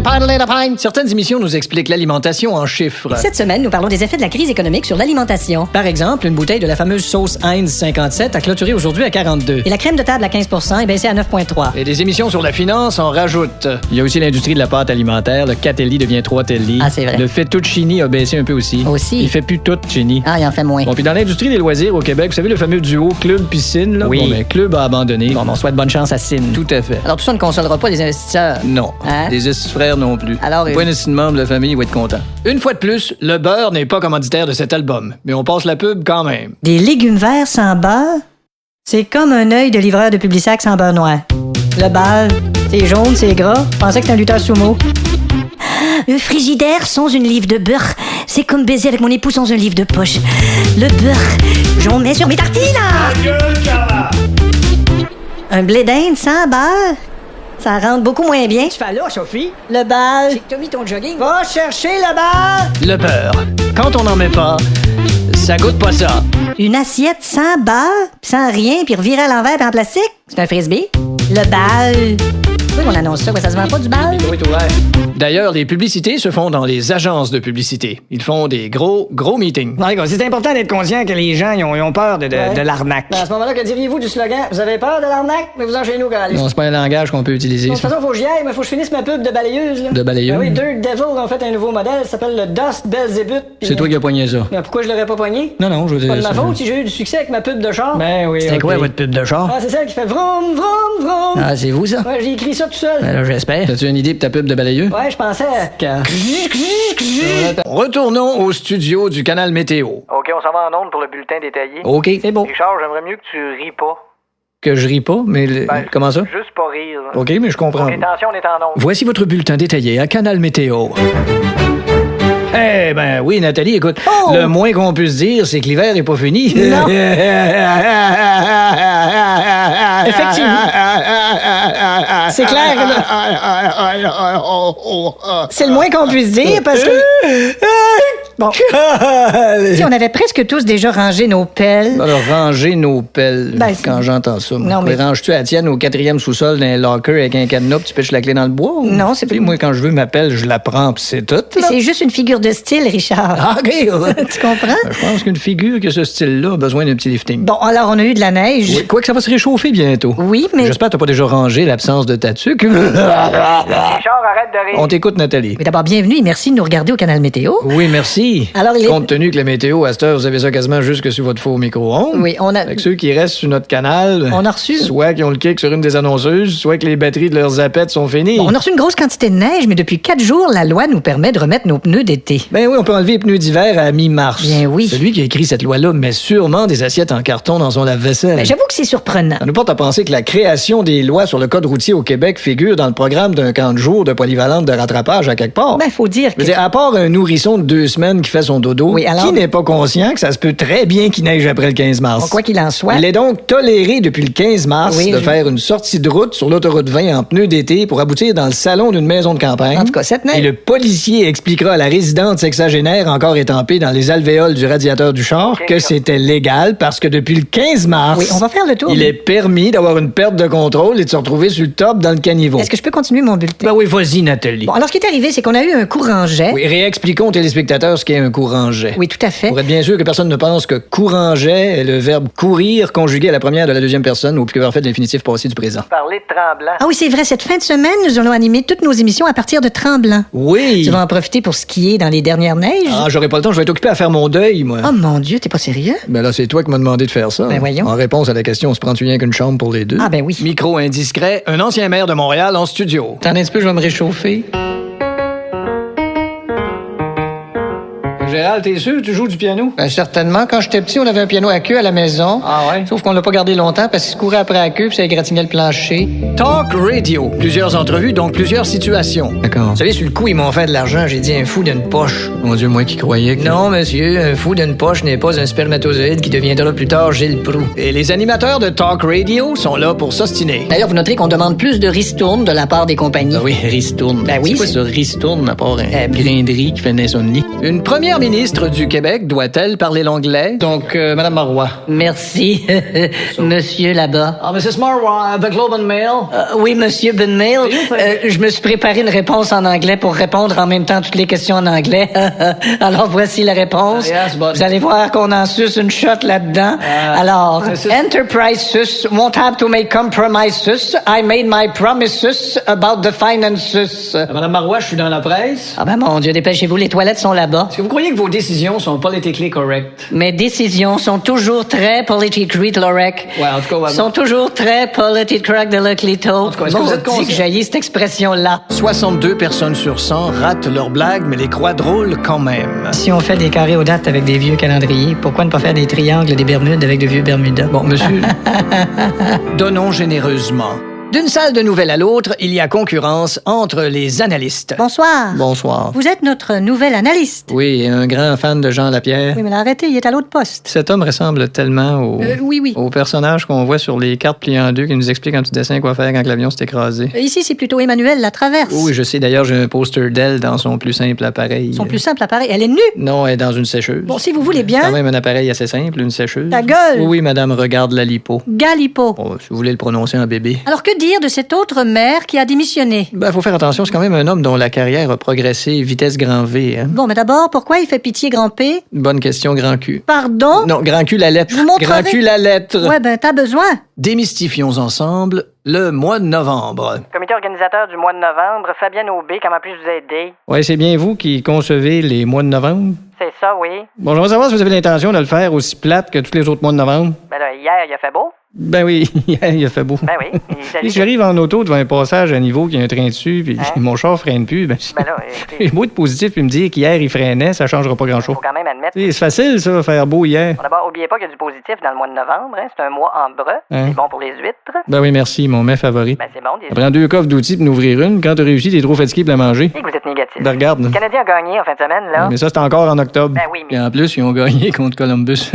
C: pas de pipeline. Certaines émissions nous expliquent l'alimentation en chiffres.
E: Cette semaine, nous parlons des effets de la crise économique sur l'alimentation.
D: Par exemple, une bouteille de la fameuse sauce Heinz 57 a clôturé aujourd'hui à 42.
E: Et la crème de table à 15% est baissée à 9,3.
C: Et des émissions sur la finance en rajoutent. Il y a aussi l'industrie de la pâte alimentaire. Le 4 Telly devient 3 Telly.
E: Ah, c'est vrai.
C: Le fettuccini a baissé un peu aussi.
E: Aussi.
C: Il fait plus tout Chini.
E: Ah, il en fait moins.
C: Bon, puis dans l'industrie des loisirs au Québec, vous savez le fameux duo club-piscine, là?
D: Oui.
C: Bon, ben, club a abandonné.
D: Bon, on souhaite bonne chance à Cine.
C: Tout à fait.
E: Alors, tout ça ne consolera pas les investisseurs.
C: Non.
E: Hein?
C: Des frères non plus.
E: Alors,
C: Pas un membre de la famille va être content. Une fois de plus, le beurre n'est pas commanditaire de cet album, mais on passe la pub quand même.
E: Des légumes verts sans beurre? C'est comme un œil de livreur de Publisac sans beurre noir. Le beurre, c'est jaune, c'est gras. Je pensais que c'était un lutteur sumo. Le frigidaire sans une livre de beurre, c'est comme baiser avec mon époux sans un livre de poche. Le beurre, j'en mets sur mes tartines. Un blé d'Inde sans beurre, ça rentre beaucoup moins bien.
D: Tu fais là, Sophie?
E: Le beurre.
D: C'est que t'as mis ton jogging.
E: Va chercher le beurre.
C: Le beurre. Quand on n'en met pas, ça goûte pas ça.
E: Une assiette sans beurre, sans rien, puis revirée à l'envers puis en plastique. C'est un frisbee. Le beurre. Pourquoi on annonce ça? Quoi, ça se vend pas du beurre?
C: Oui, tout vrai. D'ailleurs, les publicités se font dans les agences de publicité. Ils font des gros meetings.
D: Ouais, c'est important d'être conscient que les gens ils ont peur de l'arnaque.
C: Ben,
D: À ce moment-là, que diriez-vous du slogan? Vous avez peur de l'arnaque? Mais vous en chez nous, Calis.
C: Non, c'est pas un langage qu'on peut utiliser.
D: De toute façon, faut que j'y aille, mais faut que je finisse ma pub de balayeuse. Là.
C: De balayeuse?
D: Ben oui, Dirt Devil ont fait un nouveau modèle, ça s'appelle le Dust Belzébuth.
C: C'est toi qui as poigné ça.
D: Mais pourquoi je l'aurais pas poigné?
C: Non, je veux dire.
D: Pas de ma faute si j'ai eu du succès avec ma pub de char.
C: Ben oui. C'était quoi votre pub de char?
D: Ah, c'est celle qui fait vroom, vroom, vroom.
C: Ah, c'est vous ça?
D: Ouais, j'ai écrit ça tout seul.
C: Ben là, j'espère. As-tu une idée pour ta pub de balayeux?
D: Ouais, je pensais à...
C: Retournons au studio du Canal Météo.
F: OK, on s'en va en onde pour le bulletin détaillé.
C: OK.
D: C'est beau.
F: Richard, j'aimerais mieux que tu ris pas.
C: Que je ris pas, mais comment ça?
F: Juste pas rire. Là.
C: OK, mais je comprends.
F: OK, attention, on est en onde.
C: Voici votre bulletin détaillé à Canal Météo. Eh ben oui, Nathalie, écoute, le moins qu'on puisse dire, c'est que l'hiver est pas fini.
D: Non. Effectivement. C'est clair que c'est le moins qu'on puisse dire parce que... Bon.
E: Si on avait presque tous déjà rangé nos pelles.
C: Alors, ranger nos pelles,
E: Ben,
C: quand j'entends ça.
E: Non, mais-
C: Les ranges-tu à la tienne au 4e sous-sol d'un locker avec un cadenas pis tu pêches la clé dans le bois? Ou?
E: Non, c'est
C: Tu sais,
E: pas-
C: moi, quand je veux ma pelle, je la prends pis c'est tout, là.
E: C'est juste une figure de style, Richard.
C: Ah, OK.
E: Tu comprends?
C: Ben, je pense qu'une figure que ce style-là a besoin d'un petit lifting.
E: Bon, alors on a eu de la neige.
C: Oui, quoi que ça va se réchauffer bientôt.
E: Oui, mais...
C: J'espère que t'as pas déjà rangé l'absence de ta tuque.
F: Richard, arrête de rire.
C: On t'écoute, Nathalie.
E: Mais d'abord, bienvenue et merci de nous regarder au Canal Météo.
C: Oui, merci.
E: Alors, il est-
C: Compte tenu que la météo, à cette heure, vous avez ça quasiment juste sur votre faux micro-ondes.
E: Oui, on a...
C: Fait que ceux qui restent sur notre canal,
E: On a reçu-
C: soit qui ont le kick sur une des annonceuses, soit que les batteries de leurs zapettes sont finies.
E: Bon, on a reçu une grosse quantité de neige, mais depuis 4 jours, la loi nous permet de remettre nos pneus d'été.
C: Ben oui, on peut enlever les pneus d'hiver à mi-mars.
E: Bien oui.
C: Celui qui a écrit cette loi-là met sûrement des assiettes en carton dans son lave-vaisselle.
E: Ben, j'avoue que c'est surprenant.
C: Ça nous porte à penser que la création des lois sur le code routier au Québec figure dans le programme d'un camp de jour de polyvalente de rattrapage à quelque part.
E: Ben, faut dire
C: Je
E: que...
C: veux dire, à part un nourrisson de 2 semaines qui fait son dodo,
E: Oui, alors-
C: qui n'est pas conscient que ça se peut très bien qu'il neige après le 15 mars?
E: Bon, quoi qu'il en soit...
C: Il est donc toléré depuis le 15 mars
E: Oui,
C: de
E: je-
C: faire une sortie de route sur l'autoroute 20 en pneus d'été pour aboutir dans le salon d'une maison de campagne.
E: En tout cas, cette neige-
C: Et le policier expliquera à la résidente sexagénaire encore étampée dans les alvéoles du radiateur du char que c'était légal parce que depuis le 15 mars,
E: Oui, on va faire le tour.
C: il est permis d'avoir une perte de contrôle et de se retrouver sur le top dans le caniveau.
E: Est-ce que je peux continuer mon bulletin?
C: Ben oui, vas-y, Nathalie.
E: Bon, alors ce qui est arrivé, c'est qu'on a eu un courant-jet.
C: Oui, réexpliquons aux téléspectateurs ce qu'est un courant-jet.
E: Oui, tout à fait.
C: Pour être bien sûr que personne ne pense que courant-jet est le verbe courir conjugué à la première de la deuxième personne ou plus parfait de l'infinitif passé du présent.
F: Parler de Tremblant.
E: Ah oui, c'est vrai, cette fin de semaine, nous allons animer toutes nos émissions à partir de Tremblant.
C: Oui!
E: Tu vas en profiter pour skier dans les dernières neiges?
C: Ah, j'aurai pas le temps, je vais être occupé à faire mon deuil, moi.
E: Oh mon Dieu, t'es pas sérieux?
C: Ben là, c'est toi qui m'as demandé de faire ça.
E: Ben voyons.
C: En réponse à la question, on se prend-tu rien qu'une chambre pour les deux?
E: Ah ben oui.
C: Micro indiscret, un ancien maire de Montréal en studio. Attends un petit peu, je vais me réchauffer. Gérald, t'es sûr que tu joues du piano? Ben certainement. Quand j'étais petit, on avait un piano à queue à la maison. Ah ouais? Sauf qu'on l'a pas gardé longtemps parce qu'il se courait après la queue puis ça égratignait le plancher. Talk Radio. Plusieurs entrevues, donc plusieurs situations. D'accord. Vous savez, sur le coup, ils m'ont fait de l'argent. J'ai dit un fou d'une poche. Mon Dieu, moi qui croyais que... Non, monsieur, un fou d'une poche n'est pas un spermatozoïde qui deviendra plus tard Gilles Proulx. Et les animateurs de Talk Radio sont là pour s'ostiner.
E: D'ailleurs, vous noterez qu'on demande plus de ristournes de la part des compagnies.
C: Ah oui, ristourne.
E: Ben oui,
C: C'est quoi
E: c'est-
C: ça, ristourne, à part un brinderie qui fait naître son lit? Une première ministre du Québec doit-elle parler l'anglais? Donc, Madame Marois.
E: Merci, monsieur là-bas.
C: Ah, Mrs. Marois, The Globe and Mail.
E: Oui, monsieur Ben Mail. Je me suis préparé une réponse en anglais pour répondre en même temps toutes les questions en anglais. Alors, voici la réponse.
C: Yes, but-
E: Vous allez voir qu'on en suce une shot là-dedans. Alors, Enterprises won't have to make compromises. I made my promises about the finances.
C: Madame Marois, je suis dans la presse.
E: Ah ben mon Dieu, dépêchez-vous, les toilettes sont là-bas.
C: Est-ce que vous croyez que vos décisions sont politically correct?
E: Mes décisions sont toujours très politically correct.
C: Ouais, en tout cas, ouais.
E: Sont toujours très politically de le clito.
C: En tout cas, est-ce que vous êtes conscient?
E: que j'haïs cette expression-là.
C: 62 personnes sur 100 ratent leurs blagues, mais les croient drôles quand même.
E: Si on fait des carrés aux dates avec des vieux calendriers, pourquoi ne pas faire des triangles et des Bermudes avec de vieux Bermudas?
C: Bon, monsieur, donnons généreusement. D'une salle de nouvelles à l'autre, il y a concurrence entre les analystes.
D: Bonsoir.
C: Bonsoir.
D: Vous êtes notre nouvel analyste.
C: Oui, un grand fan de Jean Lapierre.
D: Oui, mais arrêtez, il est à l'autre poste.
C: Cet homme ressemble tellement
D: Oui.
C: au personnage qu'on voit sur les cartes pliées en deux qui nous explique en petit dessin quoi faire quand l'avion s'est écrasé.
D: Ici, c'est plutôt Emmanuel Latraverse.
C: Oui, je sais. D'ailleurs, j'ai un poster d'elle dans son plus simple appareil.
D: Son plus simple appareil. Elle est nue.
C: Non, elle est dans une sécheuse.
D: Bon, si vous voulez bien.
C: Quand même un appareil assez simple, une sécheuse.
D: Ta gueule.
C: Oui, madame, regarde la lipo.
D: Galipo.
C: Oh, si vous voulez le prononcer en bébé.
D: Alors, que dire de cet autre maire qui a démissionné?
C: Ben, faut faire attention, c'est quand même un homme dont la carrière a progressé vitesse grand V, hein.
D: Bon, mais d'abord, pourquoi il fait pitié grand P?
C: Bonne question, grand cul.
D: Pardon?
C: Non, grand cul la lettre.
D: Je vous montrerai.
C: Grand cul la lettre.
D: Ouais, ben, t'as besoin.
C: Démystifions ensemble le mois de novembre.
F: Comité organisateur du mois de novembre, Fabienne Aubé, comment puis-je vous aider?
C: Oui, c'est bien vous qui concevez les mois de novembre?
F: C'est ça, oui.
C: Bon, j'aimerais savoir si vous avez l'intention de le faire aussi plate que tous les autres mois de novembre.
F: Ben là, hier, il a fait beau.
C: Ben oui, il a fait beau.
F: Ben oui.
C: Si j'arrive en auto devant un passage à niveau qui a un train dessus, puis mon char freine plus, ben,
F: Ben là,
C: j'ai beau être positif puis me dire qu'hier il freinait, ça changera pas grand-chose.
F: faut quand même admettre.
C: C'est facile, ça, faire beau hier.
F: Bon, d'abord, oubliez pas qu'il y a du positif dans le mois de novembre. Hein. C'est un mois ambreux.
C: Hein?
F: C'est bon pour les huîtres.
C: Ben oui, merci, mon mets favori.
F: Ben c'est bon, des
C: Ça prend 2 coffres d'outils pour nous ouvrir une. Quand t'as réussi, t'es trop fatigué pour la manger.
F: Et que vous êtes négatif.
C: Ben regarde.
F: Le Canadien a gagné en fin de semaine, là.
C: Mais ça, c'est encore en octobre.
F: Ben oui, mais-
C: Et en plus, ils ont gagné contre Columbus.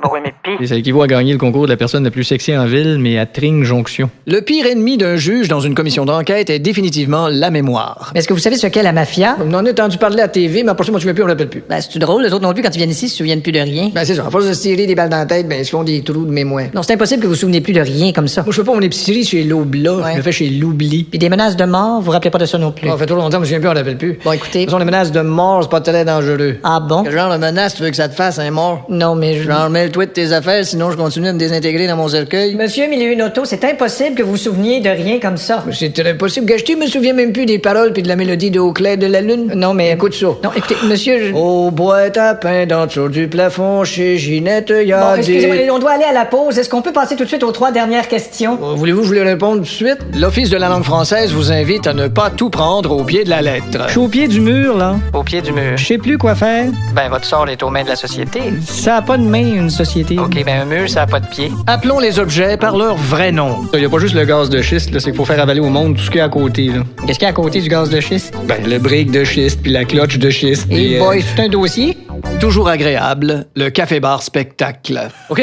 F: Bon, oui, mais pis.
C: Et ça équivaut à gagner le concours de la personne la plus sexy en ville, mais à Tring Jonction. Le pire ennemi d'un juge dans une commission d'enquête est définitivement la mémoire.
D: Mais est-ce que vous savez ce qu'est la mafia?
C: On en a entendu parler à la TV, mais après ça, moi, tu veux plus, on l'appelle plus.
D: Ben, c'est drôle, les autres non plus, quand ils viennent ici, ils se souviennent plus de rien.
C: Ben, c'est ça. À force de se tirer des balles dans la tête, ben, ils se font des trous de mémoire.
D: Non, c'est impossible que vous vous souveniez plus de rien comme ça.
C: Moi, je fais pas mon épicerie chez l'Obla,
D: Ouais.
C: je le fais chez l'Oubli.
D: Puis des menaces de mort, vous vous rappelez pas de ça non plus.
C: Ça fait trop longtemps, je me souviens plus, on l'appelle plus.
D: Bon, écoutez.
C: De toute façon, les menaces de mort, c'est pas très dangereux.
D: Ah bon?
C: Quel genre de menace tu veux que ça te fasse, un mort?
D: Non, mais je...
C: Genre, mêle-toi de tes affaires, sinon je continue à me désintégrer dans mon cercueil.
D: Monsieur Milieu-Auto, c'est impossible que vous vous souveniez de rien comme ça.
C: Mais c'est très possible. Gage, tu me souviens même plus des paroles puis de la mélodie de Au clair de la lune.
D: Non, mais...
C: Écoute ça.
D: Non, écoutez, monsieur... je-
C: Au boîte à pain d'en dessous du plafond, chez Ginette, y a
D: Bon,
C: des...
D: excusez-moi, on doit aller à la pause. Est-ce qu'on peut passer tout de suite aux 3 dernières questions?
C: Voulez-vous que je les réponde tout de suite? L'Office de la langue française vous invite à ne pas tout prendre au pied de la lettre.
G: Je suis au pied du mur, là.
F: Au pied du mur.
G: Je sais plus quoi faire.
F: Ben, votre sort est aux mains de la société.
G: Ça a pas de main, une société.
F: OK, ben un mur, ça a pas de pied.
C: Appelons les objets par leur vrai nom. Il n'y a pas juste le gaz de schiste, là, c'est qu'il faut faire avaler au monde tout ce qu'il y a à côté. Là.
D: Qu'est-ce qu'il y a à côté du gaz de schiste?
C: Ben, le brick de schiste, puis la cloche de schiste.
D: Et
C: puis,
D: boy, c'est un dossier?
C: toujours agréable, le café-bar spectacle. OK.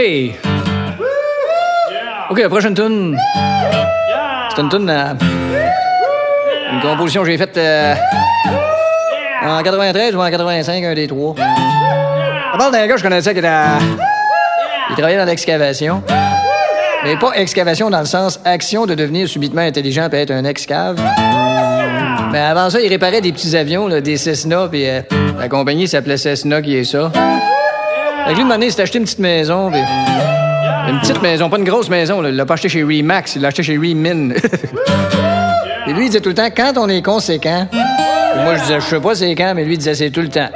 C: OK, la prochaine tune. C'est une tune une composition que j'ai faite en 93 ou en 85, un des trois. Ça parle d'un gars que je connaissais qui était il travaillait dans l'excavation. Mais pas excavation dans le sens action de devenir subitement intelligent et être un ex-cave. Mais avant ça, il réparait des petits avions, là, des Cessna, puis la compagnie s'appelait Cessna, qui est ça. Fait que lui, un moment donné, il s'est acheté une petite maison, puis... Une petite maison, pas une grosse maison, là. Il l'a pas acheté chez Remax, il l'a acheté chez Remin. Et lui, il disait tout le temps, quand on est conséquent... Et moi, je disais, je sais pas c'est quand, mais lui, il disait, c'est tout le temps.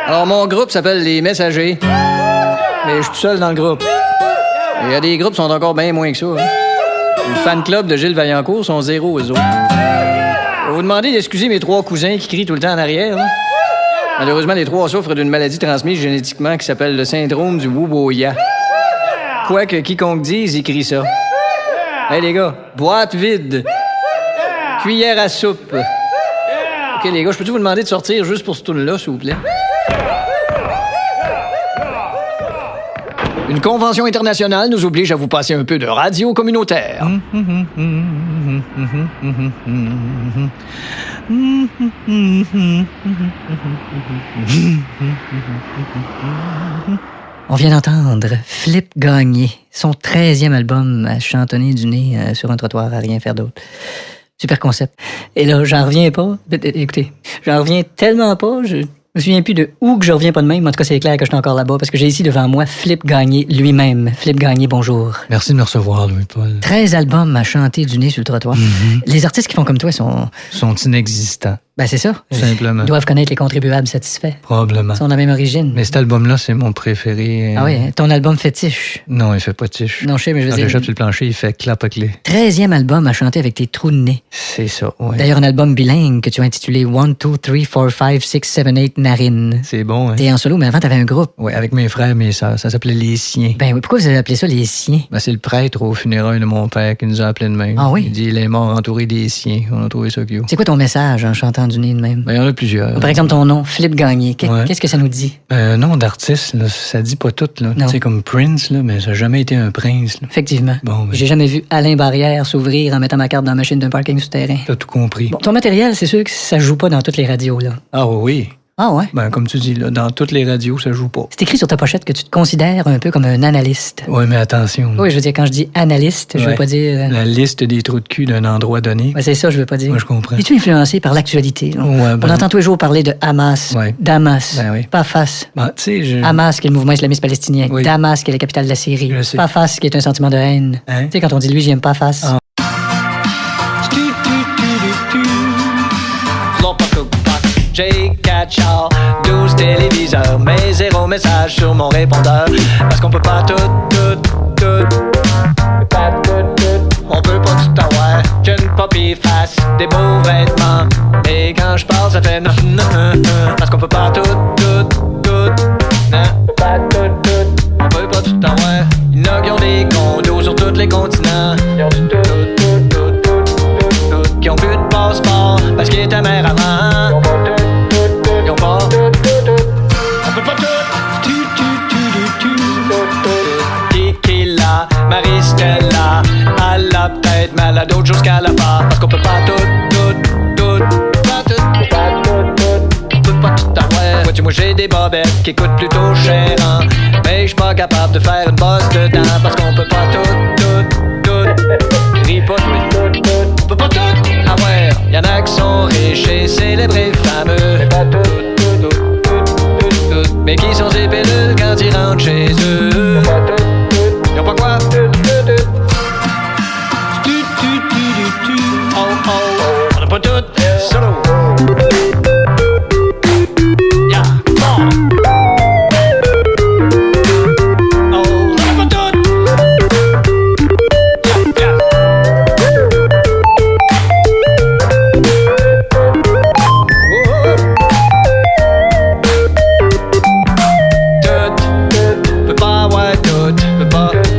C: Alors, mon groupe s'appelle Les Messagers. Mais je suis tout seul dans le groupe. Et il y a des groupes qui sont encore bien moins que ça. Hein. Le fan club de Gilles Vaillancourt sont 0 eux autres. Je vais vous demander d'excuser mes 3 cousins qui crient tout le temps en arrière. Là. Malheureusement, les 3 souffrent d'une maladie transmise génétiquement qui s'appelle le syndrome du Wuboya. Quoi que quiconque dise, il crie ça. Hey les gars, boîte vide. Cuillère à soupe. OK les gars, je peux-tu vous demander de sortir juste pour ce tour-là, s'il vous plaît? Une convention internationale nous oblige à vous passer un peu de radio communautaire.
D: On vient d'entendre Flip Gagné, son 13e album à chantonner du nez sur un trottoir à rien faire d'autre. Super concept. Et là, j'en reviens pas. Écoutez, j'en reviens tellement pas, je me souviens plus de où que je reviens pas de même. En tout cas, c'est clair que je suis encore là-bas parce que j'ai ici devant moi Flip Gagné lui-même. Flip Gagné, bonjour.
C: Merci de me recevoir, Louis-Paul.
D: 13 albums à chanter du nez sur le trottoir. Les artistes qui font comme toi sont
C: Sont inexistants.
D: Ben, c'est ça.
H: Tout simplement.
D: Ils doivent connaître les contribuables satisfaits.
H: Probablement.
D: Ils sont de la même origine.
H: Mais cet album-là, c'est mon préféré.
D: Ah oui, hein, ton album fétiche.
H: Non, il fait pas de tiche.
D: Non, je sais, mais je veux
H: Quand
D: dire...
H: je jette sur le plancher, il fait clap à clé.
D: 13e album à chanter avec tes trous de nez.
H: C'est ça, ouais.
D: D'ailleurs, un album bilingue que tu as intitulé 1, 2, 3, 4, 5, 6, 7, 8 Narines.
H: C'est bon, hein?
D: T'es en solo, mais avant, t'avais un groupe.
H: Ouais, avec mes frères et mes sœurs. Ça s'appelait Les Siens.
D: Ben oui, pourquoi vous avez appelé ça les siens?
H: Ben, c'est le prêtre au funérailles de mon père qui nous a appelés de même.
D: Ah oui?
H: Il dit, il est mort entouré des siens. On a trouvé ça cute.
D: C'est quoi ton message en chantant du nez de même?
H: Ben, il y en a plusieurs.
D: Par exemple, ton nom, Philippe Gagné.
H: Ouais.
D: Qu'est-ce que ça nous dit?
H: Nom d'artiste, là, ça dit pas tout, là.
D: Non.
H: Tu sais, comme Prince, là, mais ça n'a jamais été un prince, là.
D: Effectivement.
H: Bon, ben,
D: J'ai jamais vu Alain Barrière s'ouvrir en mettant ma carte dans la machine d'un parking souterrain.
H: t'as tout compris.
D: Bon, ton matériel, c'est sûr que ça joue pas dans toutes les radios, là.
H: Ah oui.
D: Ah ouais?
H: Ben, comme tu dis, là, dans toutes les radios, ça joue pas.
D: C'est écrit sur ta pochette que tu te considères un peu comme un analyste.
H: Ouais, mais attention. là.
D: Oui, je veux dire, quand je dis analyste, je veux
H: Ouais.
D: pas dire...
H: La liste des trous de cul d'un endroit donné.
D: Ouais, c'est ça, je veux pas dire.
H: Moi, je comprends.
D: Es-tu influencé par l'actualité? Là?
H: Ouais, ben-
D: On entend tous les jours parler de Hamas,
H: Ouais.
D: Damas,
H: Ben oui.
D: Pafas.
H: Ben, tu sais, je...
D: Hamas, qui est le mouvement islamiste palestinien.
H: Oui.
D: Damas, qui est la capitale de la Syrie.
H: Je sais.
D: Pafas, qui est un sentiment de haine.
H: Hein?
D: Tu sais, quand on dit lui, j'aime Pafas.
H: Ah.
C: J'ai 4 chars, 12 téléviseurs, mais 0 message sur mon répondeur. Parce qu'on peut pas tout. On peut pas tout avoir. J'ai une poppy face, des beaux vêtements. Mais quand je parle, ça fait non. Parce qu'on peut pas tout. Non. On peut pas tout avoir. Il y en a qui ont des condos sur tous les continents. Qui ont plus de passeport parce qu'ils étaient mères avant. Ils ont pas. On peut pas tout. Tequila, Maristella, elle a peut-être mal à d'autres choses qu'elle a pas. Parce qu'on peut pas tout. On peut pas tout avoir. Vois-tu, moi j'ai des bobettes qui coûtent plutôt cher, hein. Mais j'suis pas capable de faire une bosse dedans. Parce qu'on peut pas tout. Ris pas tout. On peut pas tout avoir. Y'en a qui sont riches et célébrés fameux. Mais qui sont ces pilules quand ils rentrent chez eux? Y'ont pas quoi? Oh oh, on a pas tout solo. Yeah, bon. Oh, on a pas tout. Yeah. Peut pas avoir tout, peut pas tout.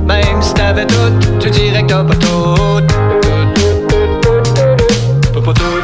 C: Même si t'avais tout, tu dirais que t'as pas tout. Peut pas tout.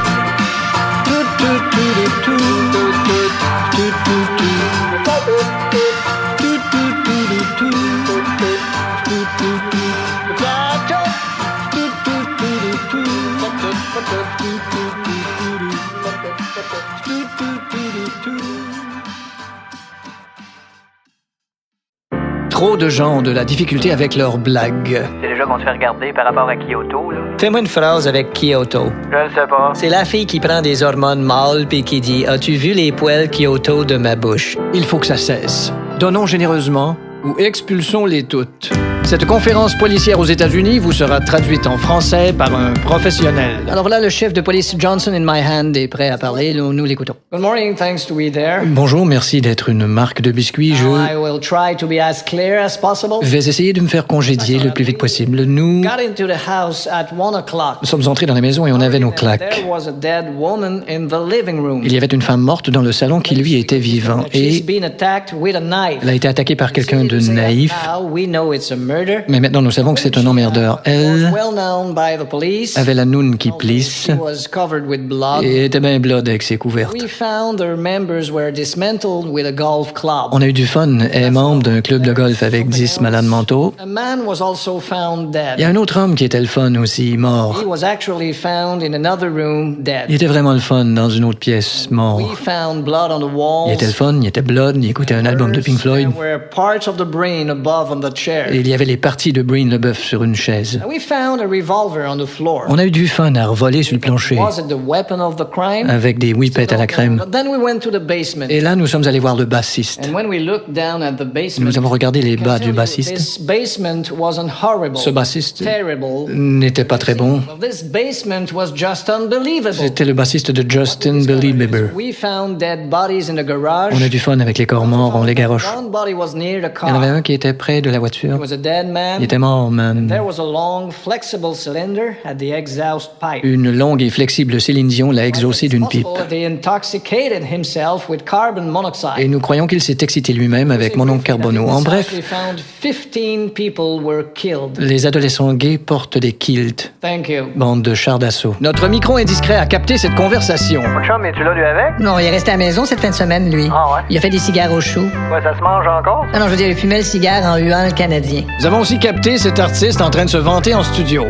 C: Trop de gens ont de la difficulté avec leurs blagues.
F: C'est déjà qu'on se fait regarder par rapport à Kyoto, là.
C: Fais-moi une phrase avec Kyoto.
F: Je ne sais pas.
C: C'est la fille qui prend des hormones mâles puis qui dit « As-tu vu les poils Kyoto de ma bouche? » Il faut que ça cesse. Donnons généreusement ou expulsons-les toutes. Cette conférence policière aux États-Unis vous sera traduite en français par un professionnel. Alors là, le chef de police Johnson in my hand est prêt à parler. Nous l'écoutons. Good morning, thanks to be there.
H: Bonjour, merci d'être une marque de biscuits.
C: I will try to be as clear as possible.
H: Je vais essayer de me faire congédier le plus vite possible. Nous
C: Got into the house at 1 o'clock.
H: sommes entrés dans la maison et on avait nos claques.
C: There was a dead woman in the living room.
H: Il y avait une femme morte dans le salon qui, lui, était vivant.
C: She's
H: Et
C: been attacked with a knife.
H: elle a été attaquée par quelqu'un de naïf.
C: Now we know it's a murder.
H: Mais maintenant, nous savons que c'est un emmerdeur. Elle
C: Well known by the police.
H: avait la noune qui plisse
C: She was covered with blood.
H: et était bien blood avec ses couvertes.
C: We found her members were dismantled with a golf club.
H: On a eu du fun. Elle est membre d'un club de golf avec 10 malades mentaux.
C: A man was also found dead.
H: Il y a un autre homme qui était le fun aussi, mort.
C: He was actually found in another room dead.
H: Il était vraiment le fun dans une autre pièce, mort.
C: We found blood on the walls.
H: Il était le fun, il était blood, il écoutait un album de Pink Floyd.
C: There were parts of the brain above on the chair.
H: Et il y avait avait les parties de Breen LeBeuf sur une chaise.
C: We found a revolver on the floor.
H: On a eu du fun à revoler sur le plancher,
C: Was it the weapon of the crime?
H: avec des whippets à la crème.
C: But then we went to the basement.
H: Et là, nous sommes allés voir le bassiste.
C: And when we looked down at the basement,
H: Nous avons regardé les bas du
C: this
H: bassiste.
C: basement wasn't horrible.
H: Ce bassiste
C: Terrible.
H: n'était pas très bon.
C: This basement was just unbelievable.
H: C'était le bassiste de Justin Bieber.
C: We found dead bodies in the garage.
H: On a du fun avec les corps morts, on les garoche.
C: One body was near the
H: Il y en
C: car.
H: avait un qui était près de la voiture.
C: It was a dead man.
H: Il était mort, man.
C: There was a long, flexible cylinder at the exhaust pipe.
H: Une longue et flexible Céline Dion l'a exaucé d'une pipe.
C: He intoxicated himself with carbon monoxide.
H: Et nous croyons qu'il s'est excité lui-même avec mon oncle Carbonneau. En bref,
C: We found 15 people were killed.
H: les adolescents gays portent des kilts.
C: Thank you.
H: Bande de chars d'assaut.
C: Notre micro indiscret a capté cette conversation.
F: Mon chum, es-tu là, lui, avec?
E: Non, il est resté à la maison cette fin de semaine, lui.
F: Ah ouais?
E: Il a fait des cigares au chaud.
F: Ouais, ça se mange encore?
E: Non, je veux dire, il fumait le cigare en huant le Canadien.
C: Nous avons aussi capté cet artiste en train de se vanter en studio.